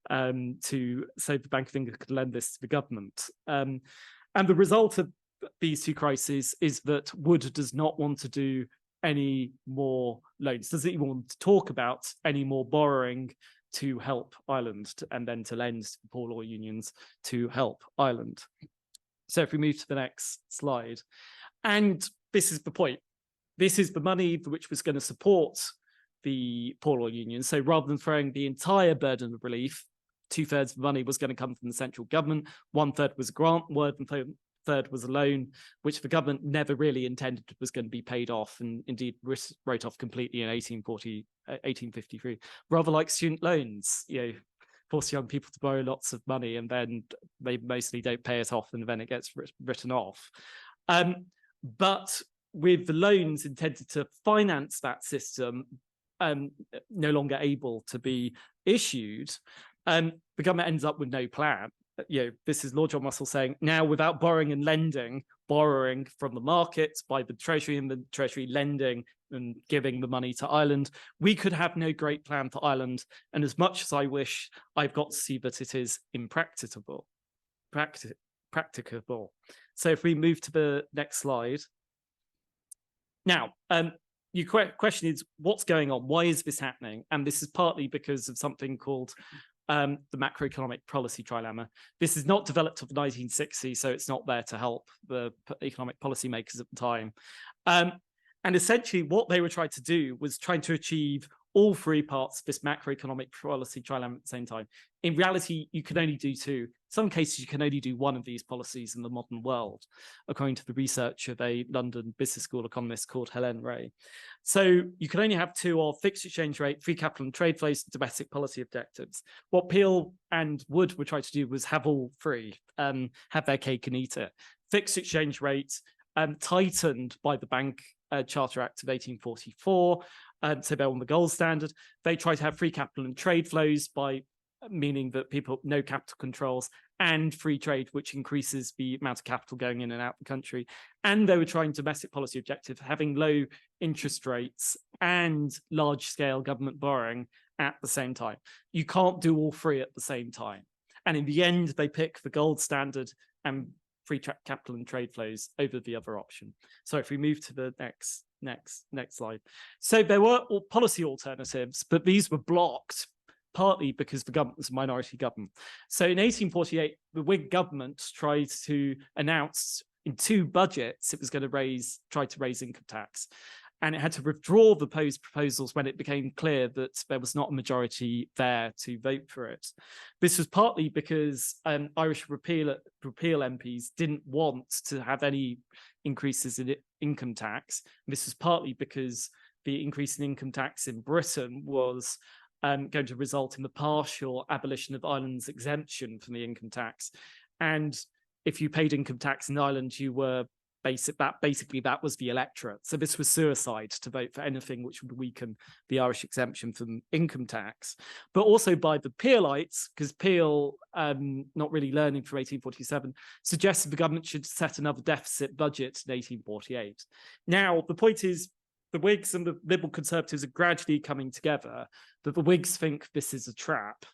the Bank of England could lend this to the government. And the result of these two crises is that Wood does not want to do any more loans, doesn't even want to talk about any more borrowing to help Ireland and then to lend to the poor law unions to help Ireland. So if we move to the next slide, and this is the point. This is the money which was going to support the poor law union. So rather than throwing the entire burden of relief, 2/3 of the money was going to come from the central government, 1/3 was a grant, 1/3 was a loan, which the government never really intended was going to be paid off, and indeed wrote off completely in 1853. Rather like student loans, force young people to borrow lots of money and then they mostly don't pay it off and then it gets written off. But with the loans intended to finance that system no longer able to be issued, the government ends up with no plan. This is Lord John Russell saying, now without borrowing and lending, borrowing from the markets by the Treasury and the Treasury lending and giving the money to Ireland, we could have no great plan for Ireland. And as much as I wish, I've got to see that it is impracticable. Practicable. So if we move to the next slide. Now, your question is, what's going on? Why is this happening? And this is partly because of something called the macroeconomic policy trilemma. This is not developed of the 1960s, so it's not there to help the economic policymakers at the time. And essentially what they were trying to do was trying to achieve all three parts of this macroeconomic policy trilemma at the same time. In reality, you can only do two. In some cases, you can only do one of these policies in the modern world, according to the research of a London Business School economist called Helen Ray. So you can only have two of fixed exchange rate, free capital and trade flows, domestic policy objectives. What Peel and Wood were trying to do was have all three, have their cake and eat it. Fixed exchange rate, tightened by the Bank Charter Act of 1844, so they're on the gold standard. They try to have free capital and trade flows by meaning that no capital controls, and free trade, which increases the amount of capital going in and out of the country. And they were trying domestic policy objective, having low interest rates and large scale government borrowing at the same time. You can't do all three at the same time. And in the end, they pick the gold standard and free capital and trade flows over the other option. So if we move to the next slide. So there were policy alternatives, but these were blocked partly because the government was a minority government. So in 1848, the Whig government tried to announce in two budgets it was going to try to raise income tax. And it had to withdraw the proposals when it became clear that there was not a majority there to vote for it. This was partly because Irish repeal MPs didn't want to have any increases in income tax. This was partly because the increase in income tax in Britain was going to result in the partial abolition of Ireland's exemption from the income tax. And if you paid income tax in Ireland, you were basically that was the electorate. So this was suicide to vote for anything which would weaken the Irish exemption from income tax. But also by the Peelites, because Peel, not really learning from 1847, suggested the government should set another deficit budget in 1848. Now, the point is, the Whigs and the Liberal Conservatives are gradually coming together, but the Whigs think this is a trap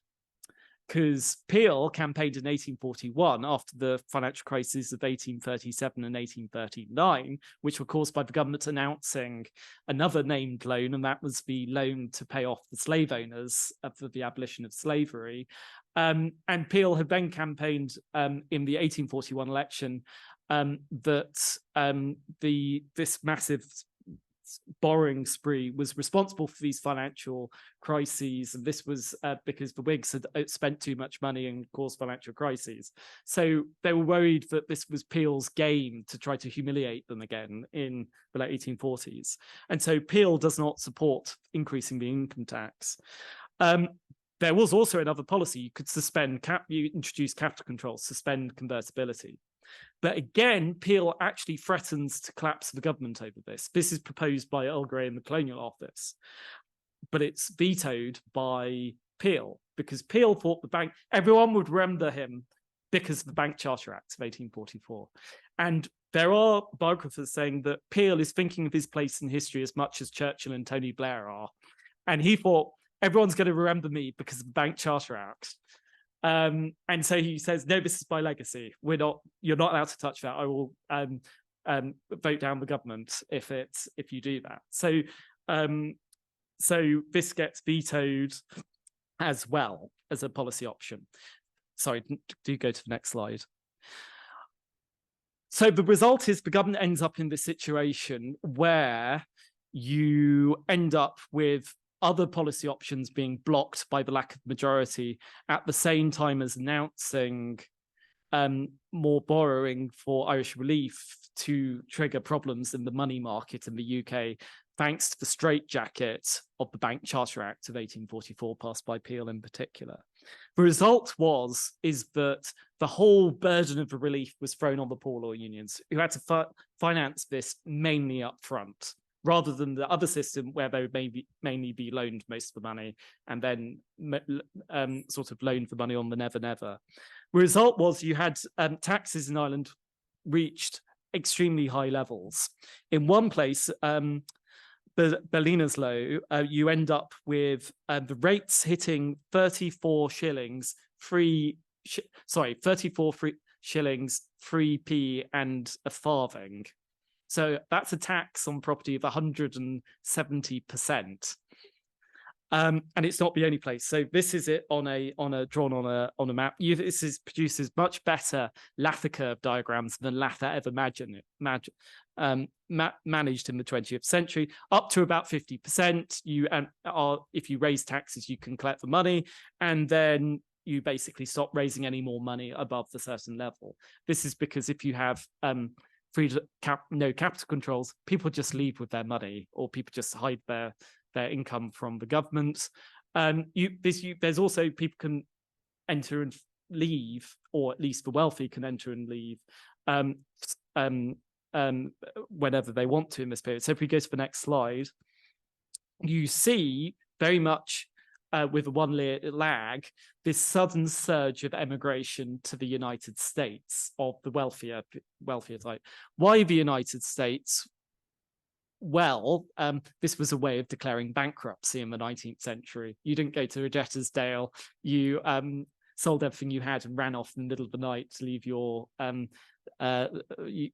because Peel campaigned in 1841 after the financial crises of 1837 and 1839, which were caused by the government announcing another named loan, and that was the loan to pay off the slave owners for the abolition of slavery. And Peel had then campaigned in the 1841 election this massive borrowing spree was responsible for these financial crises, and this was because the Whigs had spent too much money and caused financial crises. So they were worried that this was Peel's game to try to humiliate them again in the late 1840s. And so Peel does not support increasing the income tax. There was also another policy. You could you introduce capital controls, suspend convertibility. But again, Peel actually threatens to collapse the government over this. This is proposed by Earl Grey in the Colonial Office, but it's vetoed by Peel because Peel thought everyone would remember him because of the Bank Charter Act of 1844. And there are biographers saying that Peel is thinking of his place in history as much as Churchill and Tony Blair are. And he thought, everyone's going to remember me because of the Bank Charter Act. And so he says, no, this is my legacy. You're not allowed to touch that. I will vote down the government if you do that. So this gets vetoed as well as a policy option. Sorry, do go to the next slide. So the result is the government ends up in this situation where you end up with other policy options being blocked by the lack of majority at the same time as announcing more borrowing for Irish relief to trigger problems in the money market in the UK, thanks to the straitjacket of the Bank Charter Act of 1844, passed by Peel in particular. The result is that the whole burden of the relief was thrown on the poor law unions, who had to finance this mainly up front, rather than the other system where they would mainly be loaned most of the money and then sort of loaned the money on the never. The result was you had taxes in Ireland reached extremely high levels. In one place, Ballinasloe, you end up with the rates hitting 34 shillings, 3p and a farthing. So that's a tax on property of 170%. And it's not the only place. So this is it drawn on a map. This produces much better Lather curve diagrams than Lather ever managed in the 20th century. Up to about 50%, if you raise taxes, you can collect the money, and then you basically stop raising any more money above the certain level. This is because if you have no capital controls, people just leave with their money, or people just hide their income from the government. There's also people can enter and leave, or at least the wealthy can enter and leave whenever they want to in this period. So if we go to the next slide, you see very much with a 1 year lag, this sudden surge of emigration to the United States of the wealthier type. Why the United States? Well, this was a way of declaring bankruptcy in the 19th century. You didn't go to Dale. You sold everything you had and ran off in the middle of the night to leave your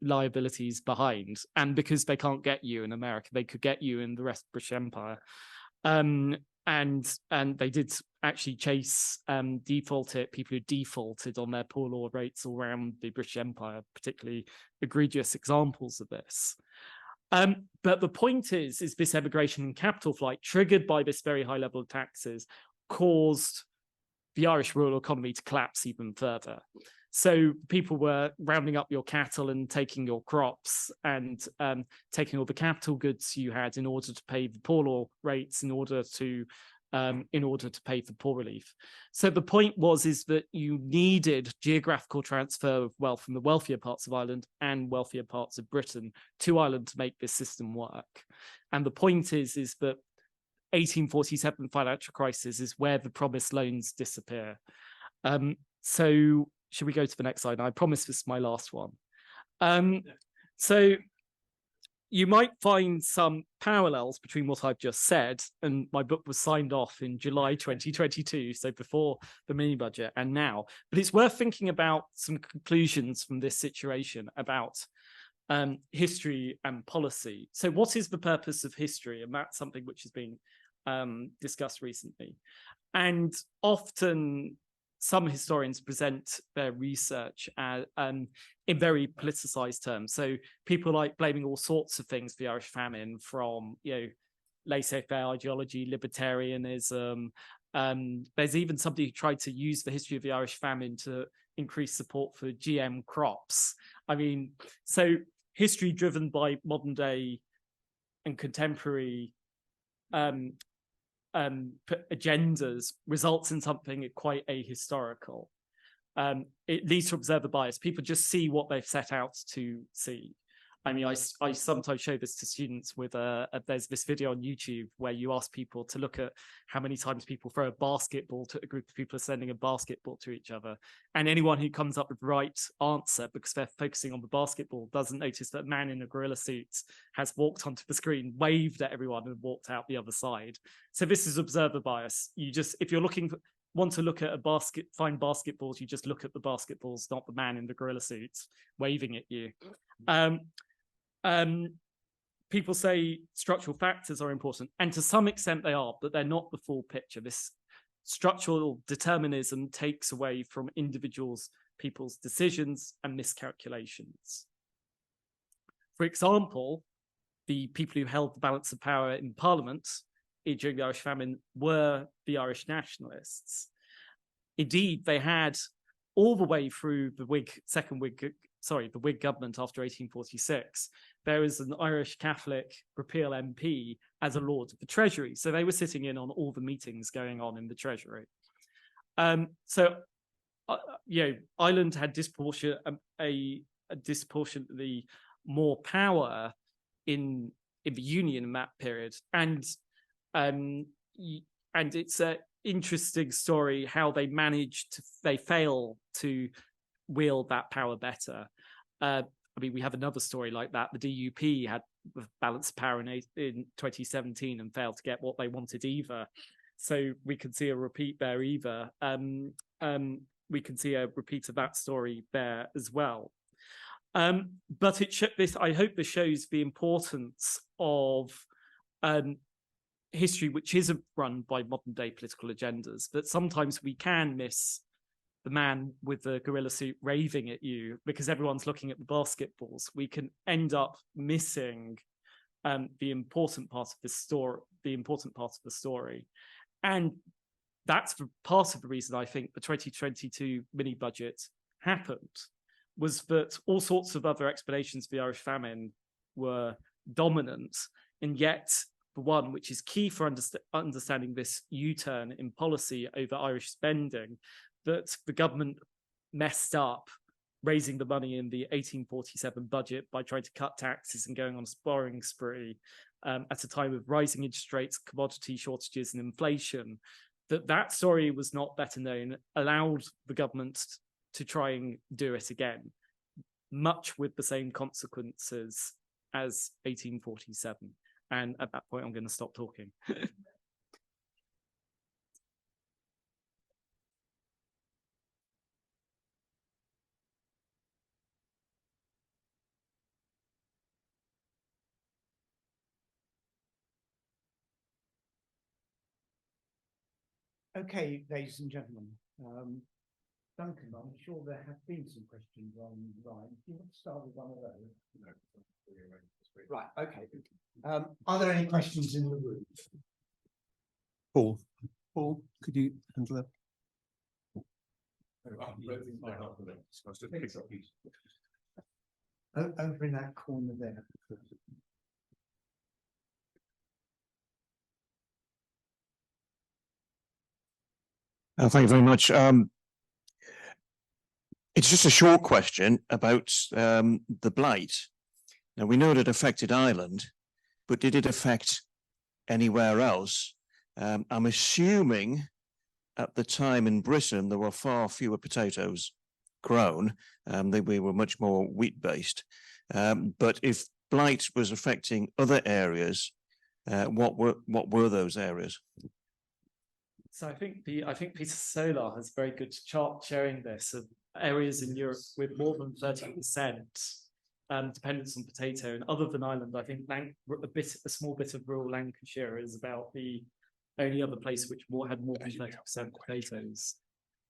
liabilities behind. And because they can't get you in America, they could get you in the rest of the British Empire. And they did actually chase people who defaulted on their poor law rates all around the British Empire, particularly egregious examples of this. But the point is this emigration and capital flight, triggered by this very high level of taxes, caused the Irish rural economy to collapse even further. So people were rounding up your cattle and taking your crops and taking all the capital goods you had in order to pay the poor law rates, in order to pay for poor relief. So the point is that you needed geographical transfer of wealth from the wealthier parts of Ireland and wealthier parts of Britain to Ireland to make this system work. And the point is that 1847 financial crisis is where the promised loans disappear. So should we go to the next slide? I promise this is my last one. So you might find some parallels between what I've just said, and my book was signed off in July 2022, so before the mini budget, and now. But it's worth thinking about some conclusions from this situation about history and policy. So what is the purpose of history? And that's something which has been discussed recently. And often some historians present their research as, in very politicized terms. So people like blaming all sorts of things for the Irish famine, from laissez-faire ideology, libertarianism. There's even somebody who tried to use the history of the Irish famine to increase support for GM crops. I mean, so history driven by modern day and contemporary agendas results in something quite ahistorical. It leads to observer bias. People just see what they've set out to see. I mean, I sometimes show this to students with there's this video on YouTube where you ask people to look at how many times people throw a basketball to a group of people sending a basketball to each other. And anyone who comes up with the right answer, because they're focusing on the basketball, doesn't notice that a man in a gorilla suit has walked onto the screen, waved at everyone and walked out the other side. So this is observer bias. You just, if you're want to look at find basketballs, you just look at the basketballs, not the man in the gorilla suit waving at you. People say structural factors are important, and to some extent they are, but they're not the full picture. This structural determinism takes away from people's decisions and miscalculations. For example, the people who held the balance of power in Parliament during the Irish famine were the Irish nationalists. Indeed, they had all the way through the Whig government after 1846, there was an Irish Catholic repeal MP as a Lord of the Treasury. So they were sitting in on all the meetings going on in the Treasury. Ireland had disproportionately more power in the Union in that period. And it's an interesting story how they fail to wield that power better. I mean, we have another story like that. The DUP had balanced power in 2017 and failed to get what they wanted either. So we can see a repeat there either. We can see a repeat of that story there as well. But I hope this shows the importance of history, which isn't run by modern day political agendas, that sometimes we can miss the man with the gorilla suit raving at you because everyone's looking at the basketballs. We can end up missing the important part of the story. And that's part of the reason I think the 2022 mini budget happened, was that all sorts of other explanations of the Irish famine were dominant, and yet the one which is key for understanding this U-turn in policy over Irish spending, that the government messed up raising the money in the 1847 budget by trying to cut taxes and going on a borrowing spree at a time of rising interest rates, commodity shortages and inflation. That story was not better known, allowed the government to try and do it again, much with the same consequences as 1847. And at that point, I'm going to stop talking. Okay, ladies and gentlemen, Duncan, I'm sure there have been some questions online. Do you want to start with one of those? No. Right, okay. Are there any questions in the room? Paul, could you handle that? Over in that corner there. Thank you very much. It's just a short question about the blight. Now, we know it affected Ireland, but did it affect anywhere else? I'm assuming at the time in Britain, there were far fewer potatoes grown. We were much more wheat-based. But if blight was affecting other areas, what were those areas? So I think Peter Solar has a very good chart showing this of areas in Europe with more than 30% dependence on potato. And other than Ireland, I think a small bit of rural Lancashire is about the only other place which had more than 30% potatoes.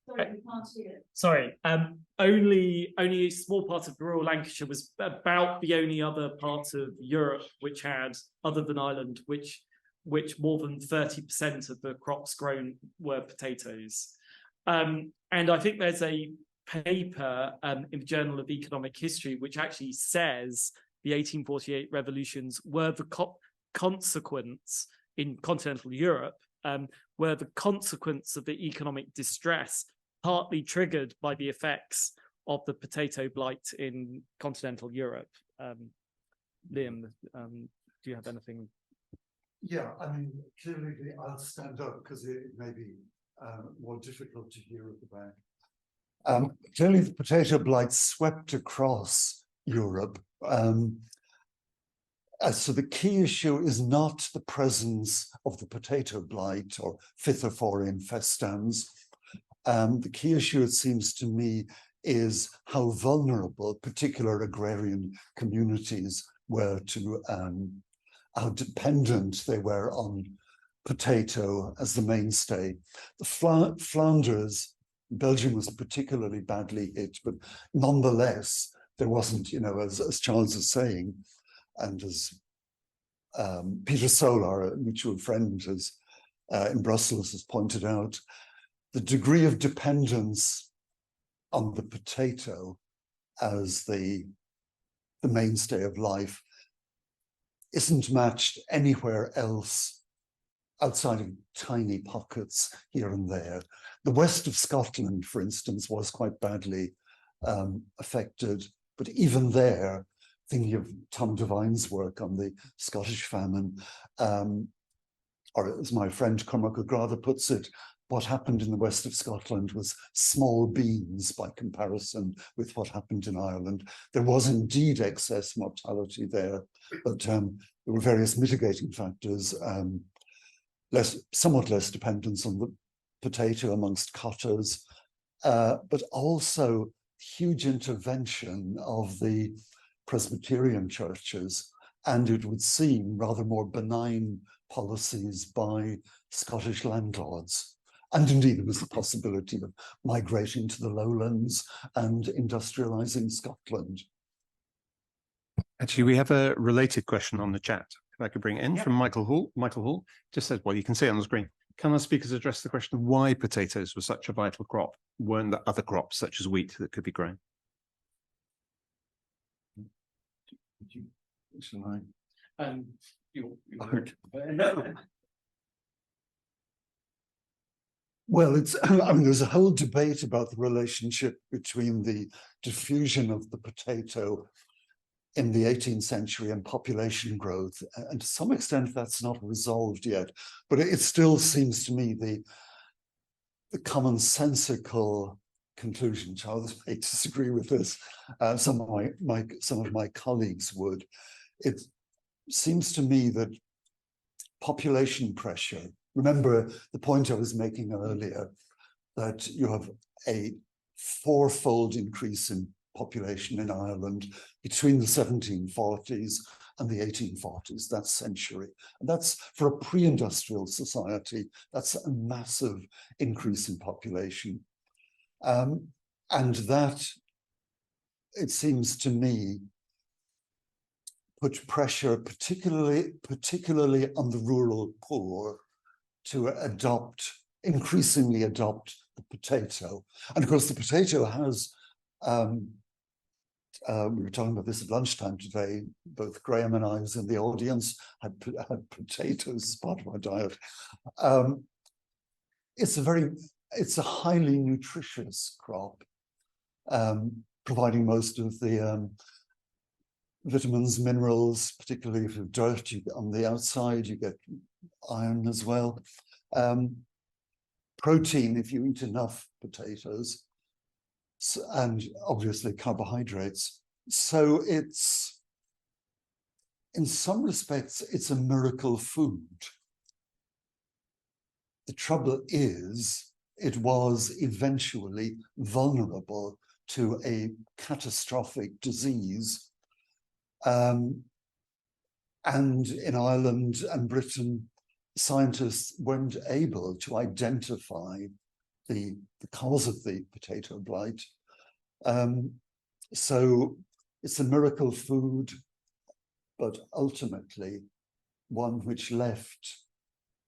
Sorry, we can't hear it. Sorry, only a small part of rural Lancashire was about the only other part of Europe which had, other than Ireland, which more than 30% of the crops grown were potatoes. And I think there's a paper in the Journal of Economic History which actually says the 1848 revolutions were the consequence in continental Europe, were the consequence of the economic distress, partly triggered by the effects of the potato blight in continental Europe. Liam, do you have anything? Yeah, I mean, clearly I'll stand up because it may be more difficult to hear at the back. Clearly the potato blight swept across Europe. So the key issue is not the presence of the potato blight or Phythophora infestans. The key issue, it seems to me, is how vulnerable particular agrarian communities were to how dependent they were on potato as the mainstay. The Flanders, Belgium was particularly badly hit, but nonetheless, there wasn't, you know, as Charles is saying, and as Peter Solar, a mutual friend in Brussels, has pointed out, the degree of dependence on the potato as the mainstay of life isn't matched anywhere else outside of tiny pockets here and there. The west of Scotland, for instance, was quite badly affected, but even there, thinking of Tom Devine's work on the Scottish famine, or as my friend Cormac O'Grada puts it, what happened in the west of Scotland was small beans by comparison with what happened in Ireland. There was indeed excess mortality there, but there were various mitigating factors, somewhat less dependence on the potato amongst cotters, but also huge intervention of the Presbyterian churches, and it would seem rather more benign policies by Scottish landlords. And indeed, there was the possibility of migrating to the lowlands and industrializing Scotland. Actually, we have a related question on the chat. If I could bring it in from Michael Hall. Michael Hall just says, well, you can see it on the screen. Can our speakers address the question of why potatoes were such a vital crop? Weren't there other crops such as wheat that could be grown? Shall I? Well, I mean, there's a whole debate about the relationship between the diffusion of the potato in the 18th century and population growth. And to some extent, that's not resolved yet. But it still seems to me the commonsensical conclusion. Charles may disagree with this. Some of my colleagues would. It seems to me that population pressure. Remember the point I was making earlier, that you have a fourfold increase in population in Ireland between the 1740s and the 1840s, that century. And that's, for a pre-industrial society, that's a massive increase in population. And that, it seems to me, put pressure particularly on the rural poor to increasingly adopt the potato. And of course, the potato has, we were talking about this at lunchtime today, both Graham and I was in the audience, had potatoes as part of our diet. It's a highly nutritious crop, providing most of the vitamins, minerals, particularly if you have dirt, on the outside, you get iron as well. Protein, if you eat enough potatoes, and obviously carbohydrates. So it's, in some respects, it's a miracle food. The trouble is, it was eventually vulnerable to a catastrophic disease. And in Ireland and Britain, scientists weren't able to identify the cause of the potato blight. So it's a miracle food, but ultimately one which left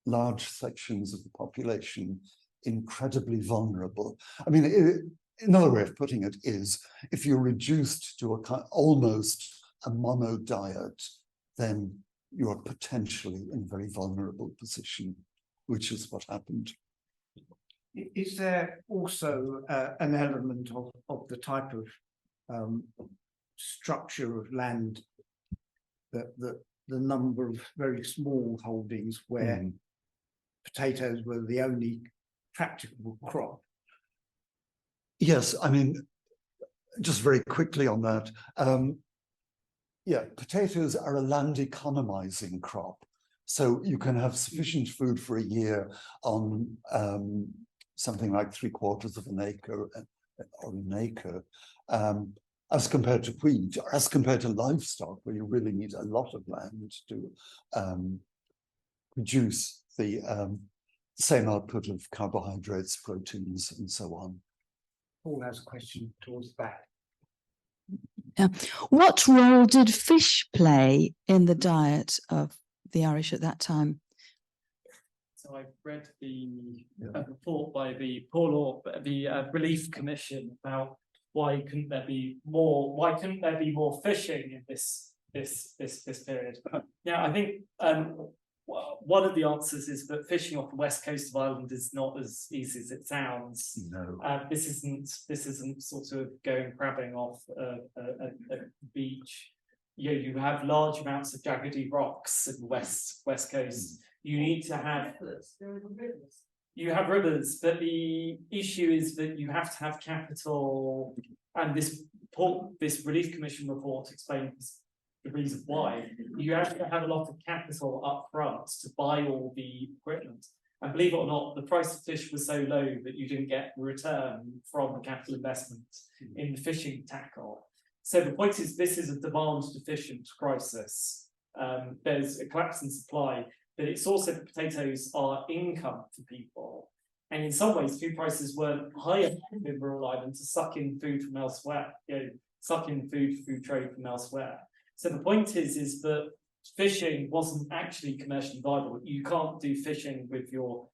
large sections of the population incredibly vulnerable. I mean, another way of putting it is, if you're reduced to almost a mono diet, then you're potentially in a very vulnerable position, which is what happened. Is there also an element of the type of structure of land, that the number of very small holdings where potatoes were the only practicable crop? Yes, I mean, just very quickly on that. Yeah, potatoes are a land economizing crop. So you can have sufficient food for a year on something like 3/4 of an acre or an acre, as compared to wheat, or as compared to livestock, where you really need a lot of land to produce the same output of carbohydrates, proteins, and so on. Paul has a question towards that. What role did fish play in the diet of the Irish at that time? So I've read the report by the Relief Commission about why couldn't there be more fishing in this period. Now, I think one of the answers is that fishing off the west coast of Ireland is not as easy as it sounds. No. This isn't sort of going crabbing off a beach. You have large amounts of jaggedy rocks in the west coast. You need to have rivers, but the issue is that you have to have capital, and this Relief Commission report explains the reason why. You have to have a lot of capital up front to buy all the equipment. And believe it or not, the price of fish was so low that you didn't get return from the capital investment in the fishing tackle. So the point is, this is a demand deficient crisis. There's a collapse in supply, but it's also that potatoes are income for people. And in some ways, food prices weren't high enough in rural Ireland to suck in food from elsewhere, suck in food trade from elsewhere. So the point is that fishing wasn't actually commercially viable. You can't do fishing with your,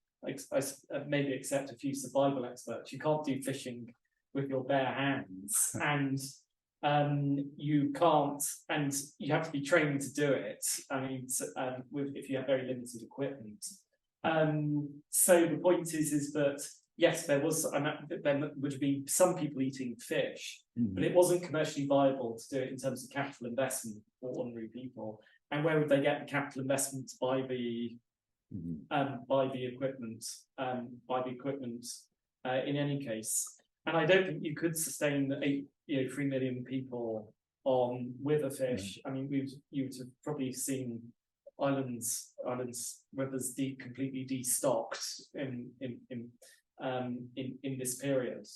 maybe except a few survival experts, you can't do fishing with your bare hands. And you can't, and you have to be trained to do it. I mean, if you have very limited equipment. So the point is that yes, there would have been some people eating fish, but it wasn't commercially viable to do it in terms of capital investment for ordinary people. And where would they get the capital investment to buy the equipment? In any case, and I don't think you could sustain 3 million people on with a fish. I mean, you would have probably seen Ireland's rivers completely destocked in this period.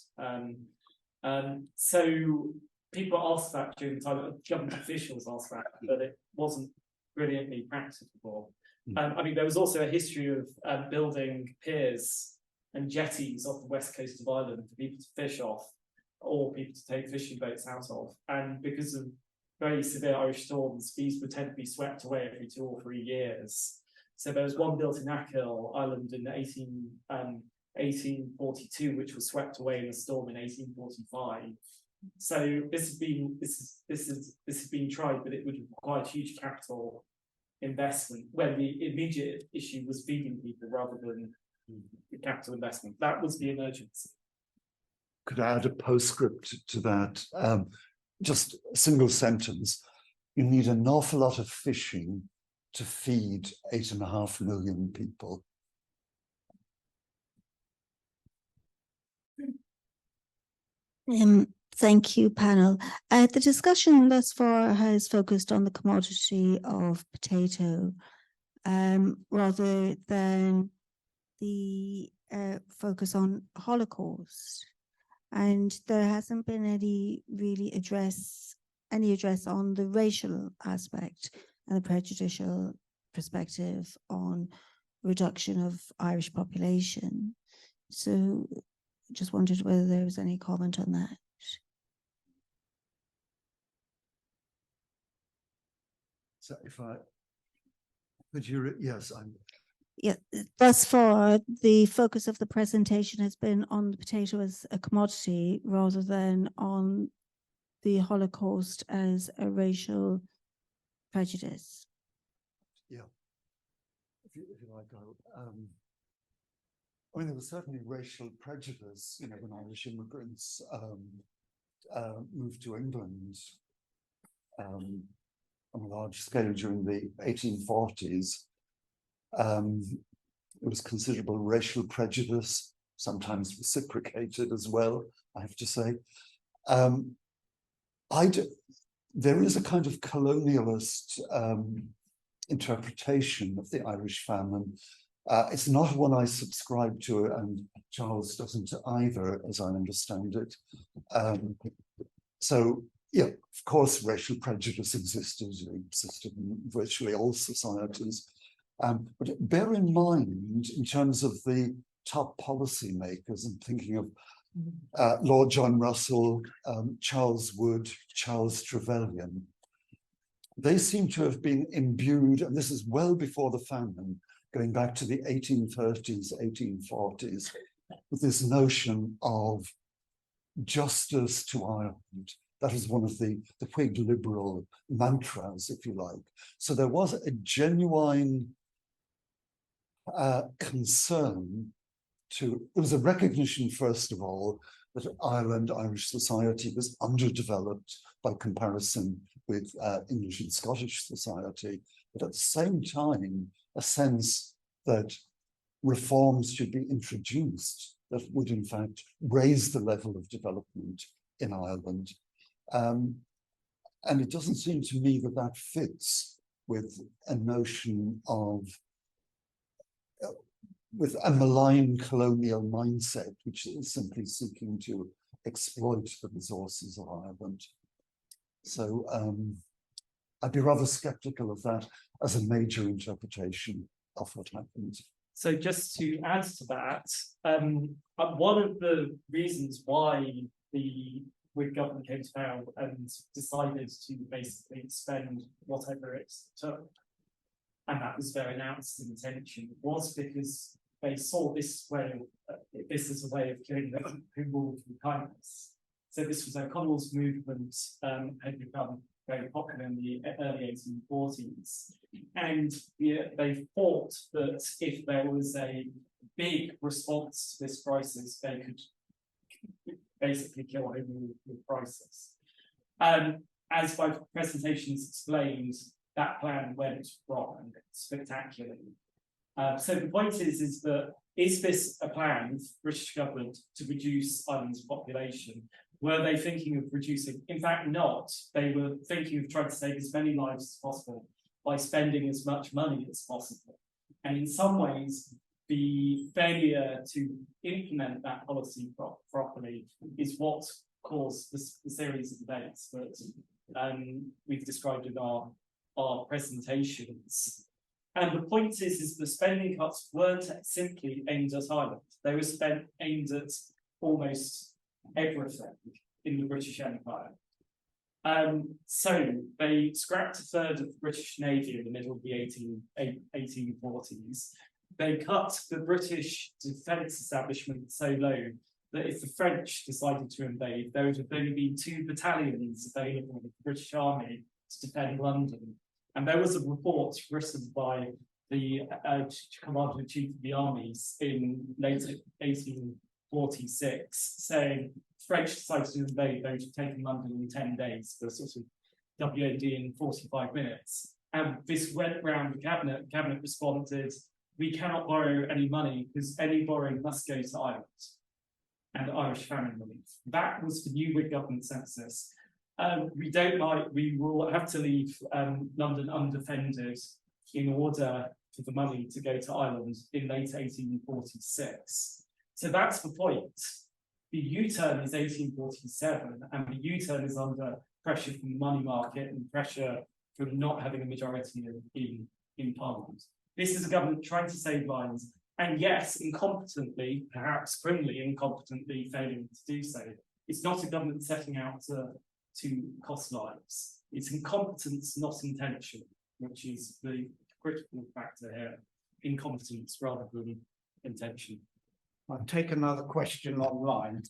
So people asked that during the time, government officials asked that, but it wasn't brilliantly practicable. I mean, there was also a history of building piers and jetties off the west coast of Ireland for people to fish off, or people to take fishing boats out of. And because of very severe Irish storms, these would tend to be swept away every 2 or 3 years. So there was one built in Achill, Ireland, in 1842, which was swept away in a storm in 1845. So this has been tried, but it would require huge capital investment when the immediate issue was feeding people rather than the capital investment. That was the emergency. Could I add a postscript to that? Just a single sentence. You need an awful lot of fishing to feed 8.5 million people. Thank you, panel. The discussion thus far has focused on the commodity of potato rather than the focus on Holocaust. And there hasn't been any address on the racial aspect and the prejudicial perspective on reduction of Irish population. So just wondered whether there was any comment on that. So if I, could you, yes, I'm, Yeah, thus far, the focus of the presentation has been on the potato as a commodity rather than on the Holocaust as a racial prejudice. yeah. If you like, I mean, there was certainly racial prejudice, you know, when Irish immigrants moved to England on a large scale during the 1840s. There was considerable racial prejudice, sometimes reciprocated as well, I have to say. There is a kind of colonialist interpretation of the Irish famine. It's not one I subscribe to, and Charles doesn't either, as I understand it. So, yeah, of course, racial prejudice existed in virtually all societies. But bear in mind, in terms of the top policymakers, I'm thinking of Lord John Russell, Charles Wood, Charles Trevelyan. They seem to have been imbued, and this is well before the famine, going back to the 1830s, 1840s, with this notion of justice to Ireland. That is one of the Whig liberal mantras, if you like. So there was a genuine concern there was a recognition, first of all, that Ireland, Irish society was underdeveloped by comparison with English and Scottish society, but at the same time, a sense that reforms should be introduced that would in fact raise the level of development in Ireland. And it doesn't seem to me that that fits with a notion of with a malign colonial mindset, which is simply seeking to exploit the resources of Ireland. So I'd be rather skeptical of that as a major interpretation of what happened. So just to add to that, one of the reasons why the Whig government came to power and decided to basically spend whatever it took, and that was their announced intention, was because they saw this as a way of killing them who ruled with kindness. So this was O'Connell's movement, had become very popular in the early 1840s. And they thought that if there was a big response to this crisis, they could basically kill home rule with crisis. As my presentations explained, that plan went wrong spectacularly. So the point is that is this a plan for the British government to reduce Ireland's population? Were they thinking of reducing? In fact, not. They were thinking of trying to save as many lives as possible by spending as much money as possible. And in some ways, the failure to implement that policy properly is what caused the series of events that we've described in our presentations. And the point is the spending cuts weren't simply aimed at Ireland. They were aimed at almost everything in the British Empire. So they scrapped a third of the British Navy in the middle of the 1840s. They cut the British defence establishment so low that if the French decided to invade, there would have only been 2 battalions available in the British Army to defend London. And there was a report written by the Commander-in-Chief of the armies in late 1846 saying French decided to invade, they would have taken London in 10 days for sort of WAD in 45 minutes. And this went round the cabinet. The cabinet responded, we cannot borrow any money because any borrowing must go to Ireland and Irish famine relief. That was the new Whig government census. We will have to leave London undefended in order for the money to go to Ireland in late 1846. So that's the point. The U-turn is 1847, and the U-turn is under pressure from the money market and pressure from not having a majority in Parliament. This is a government trying to save lives, And yes, incompetently, perhaps criminally incompetently failing to do so. It's not a government setting out to cost lives. It's incompetence, not intention, which is the critical factor here. Incompetence rather than intention. I'll take another question online.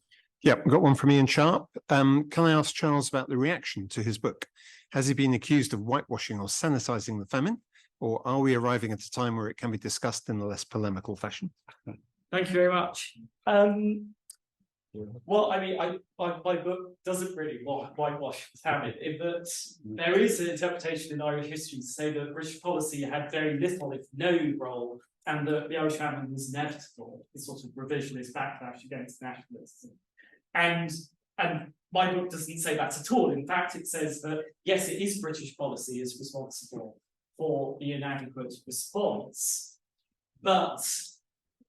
Yeah, we've got one from Ian Sharp. Can I ask Charles about the reaction to his book? Has he been accused of whitewashing or sanitizing the famine? Or are we arriving at a time where it can be discussed in a less polemical fashion? Thank you very much. Well, I mean, my book doesn't really whitewash the famine, in that there is an interpretation in Irish history to say that British policy had very little, if no, role, and that the Irish famine was inevitable, the sort of revisionist backlash against nationalism. And my book doesn't say that at all. In fact, it says that, yes, it is British policy is responsible for the inadequate response, but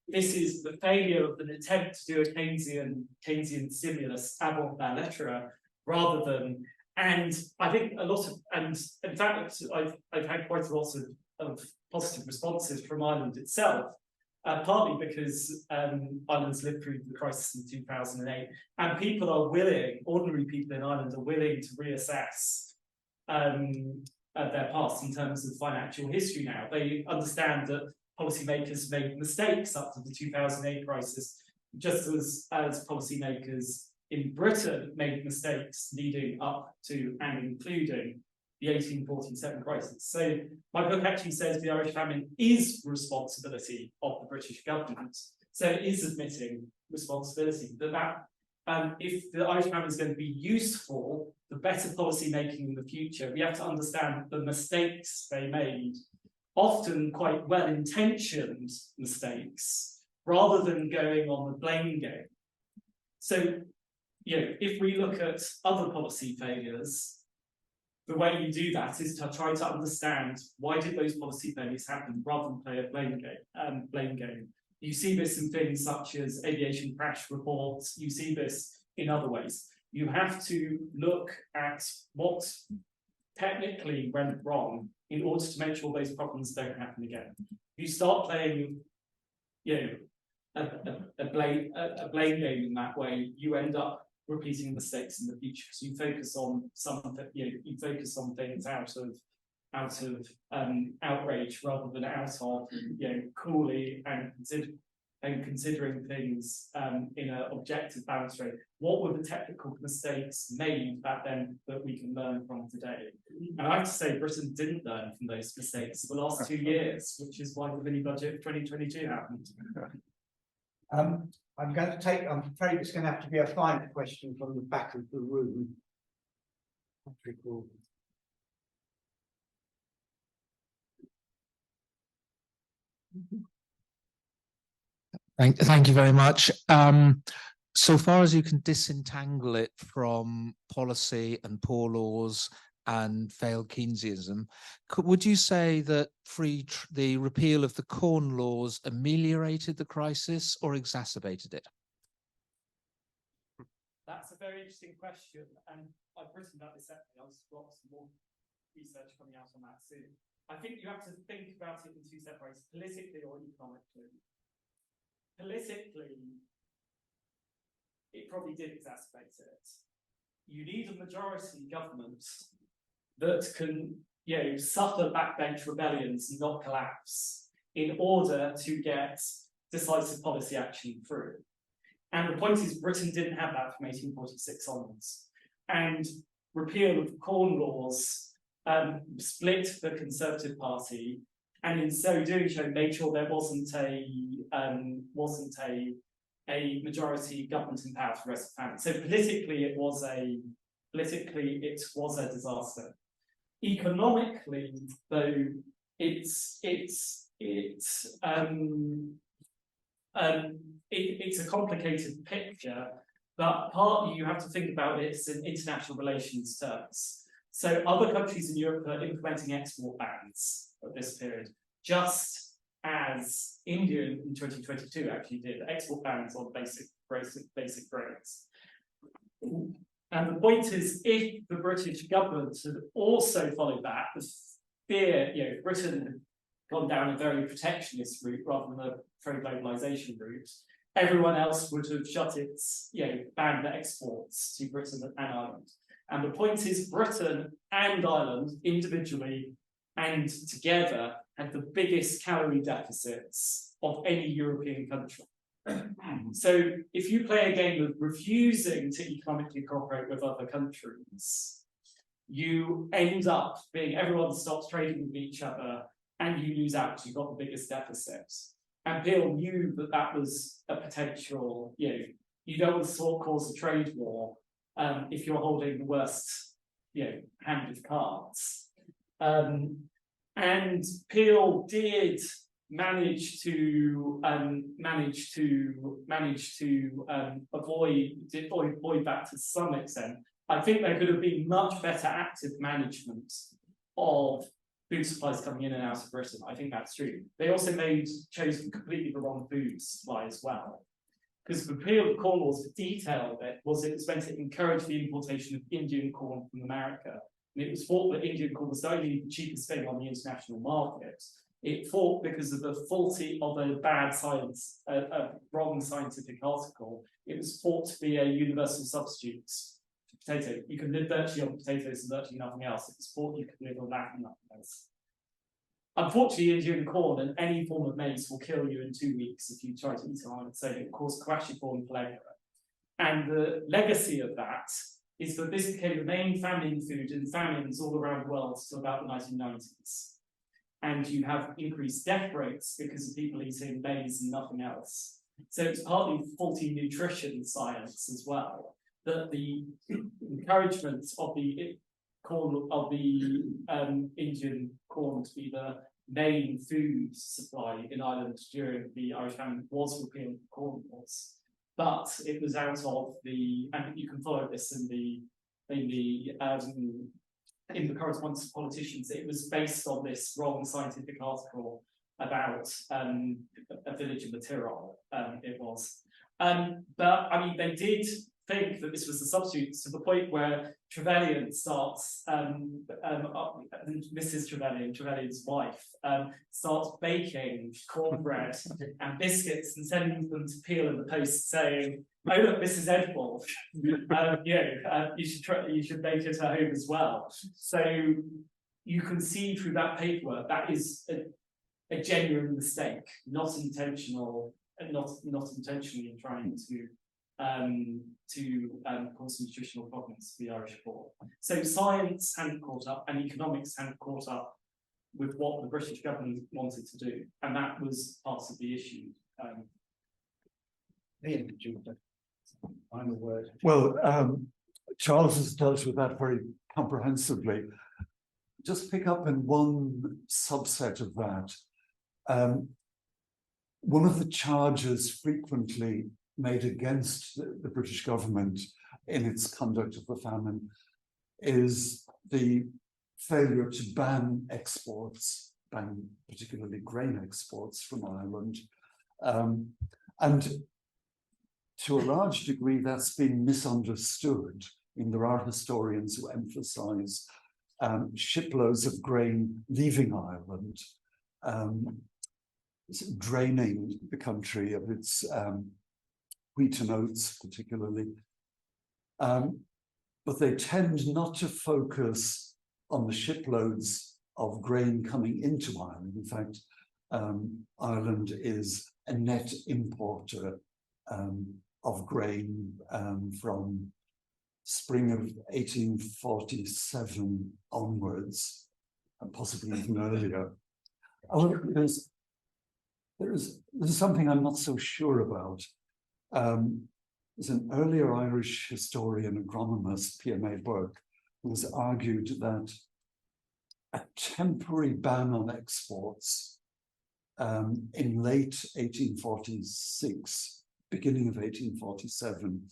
this is the failure of an attempt to do a Keynesian stimulus avant la lettre, rather than, and I think a lot of, and in fact, I've had quite a lot of positive responses from Ireland itself, partly because Ireland's lived through the crisis in 2008, and people are willing, ordinary people in Ireland are willing to reassess their past in terms of financial history now. They understand that policymakers made mistakes up to the 2008 crisis, just as policymakers in Britain made mistakes leading up to and including the 1847 crisis. So my book actually says the Irish famine is responsibility of the British government. So it is admitting responsibility. That if the Irish famine is going to be useful for better policy making in the future, we have to understand the mistakes they made, often quite well-intentioned mistakes, rather than going on the blame game. So, you know, if we look at other policy failures, the way you do that is to try to understand why did those policy failures happen, rather than play a blame game. You see this in things such as aviation crash reports. You see this in other ways. You have to look at what technically went wrong in order to make sure those problems don't happen again. If you start playing, you know, a blame game in that way, you end up repeating mistakes in the future. So you focus on you focus on things out of outrage rather than out of coolly and considering things in an objective, balanced way. What were the technical mistakes made back then that we can learn from today? And I have to say, Britain didn't learn from those mistakes for the last 2 years, which is why the mini budget of 2022 happened. I'm afraid it's going to have to be a final question from the back of the room. Thank you very much. So far as you can disentangle it from policy and poor laws and failed Keynesianism, would you say that the repeal of the Corn Laws ameliorated the crisis or exacerbated it? That's a very interesting question, and I've written about this separately. I've got some more research coming out on that soon. I think you have to think about it in two separate ways, politically or economically. Politically, it probably did exacerbate it. You need a majority government that can, suffer backbench rebellions and not collapse in order to get decisive policy action through. And the point is, Britain didn't have that from 1846 onwards. And repeal of the Corn Laws split the Conservative Party, and in so doing, made sure there wasn't a majority government in power for the rest of the family. So politically, it was a disaster. Economically, though, it's a complicated picture, but partly you have to think about it in international relations terms. So other countries in Europe are implementing export bans at this period, just as India in 2022 actually did export bans on basic grains. And the point is, if the British government had also followed that, the fear, Britain gone down a very protectionist route rather than a pro-globalization route, everyone else would have shut its, banned their exports to Britain and Ireland. And the point is, Britain and Ireland individually and together had the biggest calorie deficits of any European country. So if you play a game of refusing to economically cooperate with other countries, you end up being, everyone stops trading with each other and you lose out because you've got the biggest deficits. And Peel knew that that was a potential, you don't want to cause a trade war if you're holding the worst, hand of cards. And Peel did manage to avoid that to some extent. I think there could have been much better active management of food supplies coming in and out of Britain. I think that's true. They also chose completely the wrong food supply as well. Because the Peel of Corn Laws, the detail of it was meant to encourage the importation of Indian corn from America. And it was thought that Indian corn was not only the cheapest thing on the international market, it fought because of a bad science, a wrong scientific article. It was thought to be a universal substitute for potato. You can live virtually on potatoes and virtually nothing else. It was thought you could live on that and nothing else. Unfortunately, Indian corn and any form of maize will kill you in 2 weeks if you try to eat it on its own. It will cause kwashiorkor pellagra. And the legacy of that is that this became the main famine food in famines all around the world until about the 1990s. And you have increased death rates because of people eating maize and nothing else. So it's partly faulty nutrition science as well, that the encouragement of the corn of the Indian corn to be the main food supply in Ireland during the Irish Famine was repealed Corn Laws. But it was out of the, and you can follow this in the correspondence of politicians, it was based on this wrong scientific article about a village in the Tyrol, it was. But I mean, they did think that this was a substitute to the point where Trevelyan starts, Mrs. Trevelyan, Trevelyan's wife, starts baking cornbread and biscuits and sending them to Peel in the post saying, "Oh look, this is edible. You should bake it at home as well." So you can see through that paperwork that is a genuine mistake, not intentional, and not intentionally trying to cause nutritional problems for the Irish poor. So science hadn't caught up and economics hadn't caught up with what the British government wanted to do, and that was part of the issue. Ian, do you want to final word? Well, Charles has dealt with that very comprehensively. Just pick up in one subset of that. One of the charges frequently made against the British government in its conduct of the famine is the failure to ban exports, ban particularly grain exports from Ireland. And to a large degree, that's been misunderstood. There are historians who emphasize shiploads of grain leaving Ireland, draining the country of its wheat and oats particularly. But they tend not to focus on the shiploads of grain coming into Ireland. In fact, Ireland is a net importer of grain from spring of 1847 onwards, and possibly even earlier. Oh, there's something I'm not so sure about. There's an earlier Irish historian, agronomist, P.M.A. Burke, who has argued that a temporary ban on exports in late 1846, beginning of 1847,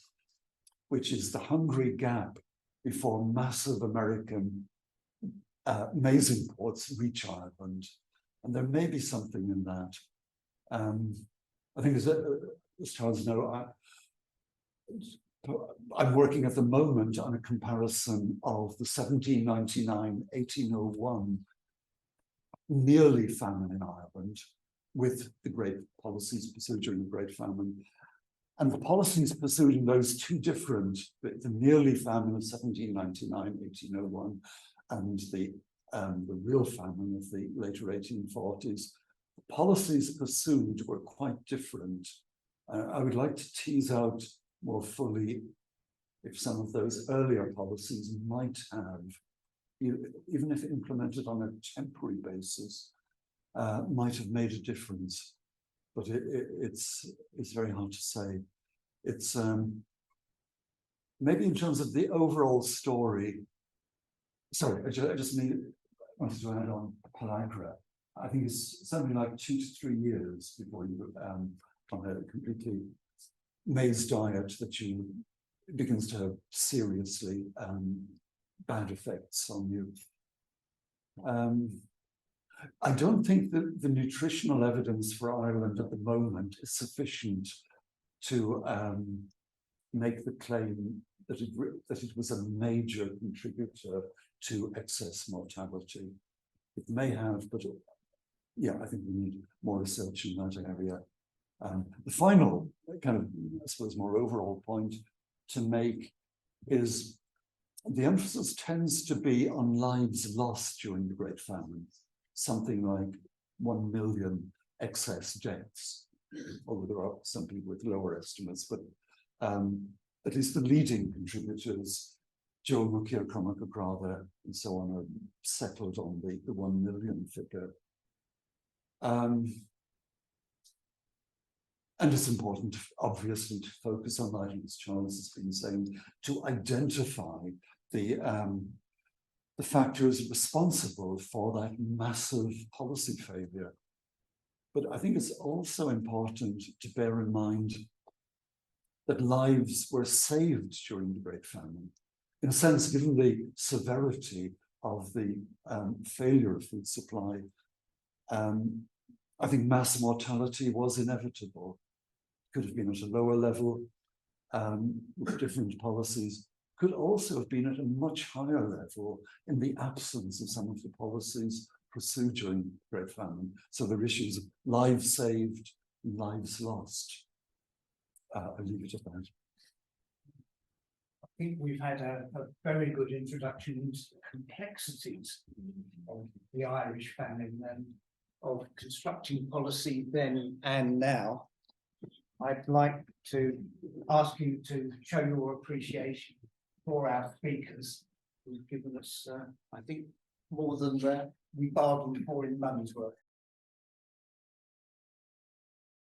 which is the Hungary gap before massive American maize imports reach Ireland. And there may be something in that. I think as Charles knows, I'm working at the moment on a comparison of the 1799-1801 nearly famine in Ireland with the great policies pursued during the Great Famine. And the policies pursued in those two different, the nearly famine of 1799, 1801, and the real famine of the later 1840s, the policies pursued were quite different. I would like to tease out more fully if some of those earlier policies might have, even if implemented on a temporary basis, might have made a difference. But it's very hard to say. It's maybe in terms of the overall story. Sorry, I just wanted to add on pellagra. I think it's something like 2 to 3 years before you on a completely maize diet that you begins to have seriously bad effects on you. I don't think that the nutritional evidence for Ireland at the moment is sufficient to make the claim that it was a major contributor to excess mortality. It may have, but yeah, I think we need more research in that area. The final kind of, I suppose, more overall point to make is the emphasis tends to be on lives lost during the Great Famine, something like 1 million excess deaths, although there are some people with lower estimates, but at least the leading contributors, Joe Mukir, Cormac O'Grada, and so on, are settled on the 1 million figure. And it's important, obviously, to focus on that, as Charles has been saying, to identify the factors responsible for that massive policy failure. But I think it's also important to bear in mind that lives were saved during the Great Famine. In a sense, given the severity of the failure of food supply, I think mass mortality was inevitable. Could have been at a lower level with different policies, could also have been at a much higher level in the absence of some of the policies pursued during the Great Famine. So there are issues of lives saved, lives lost. I'll leave it at that. I think we've had a very good introduction into the complexities of the Irish Famine and of constructing policy then and now. I'd like to ask you to show your appreciation for our speakers who've given us, I think, more than we bargained for in money's worth.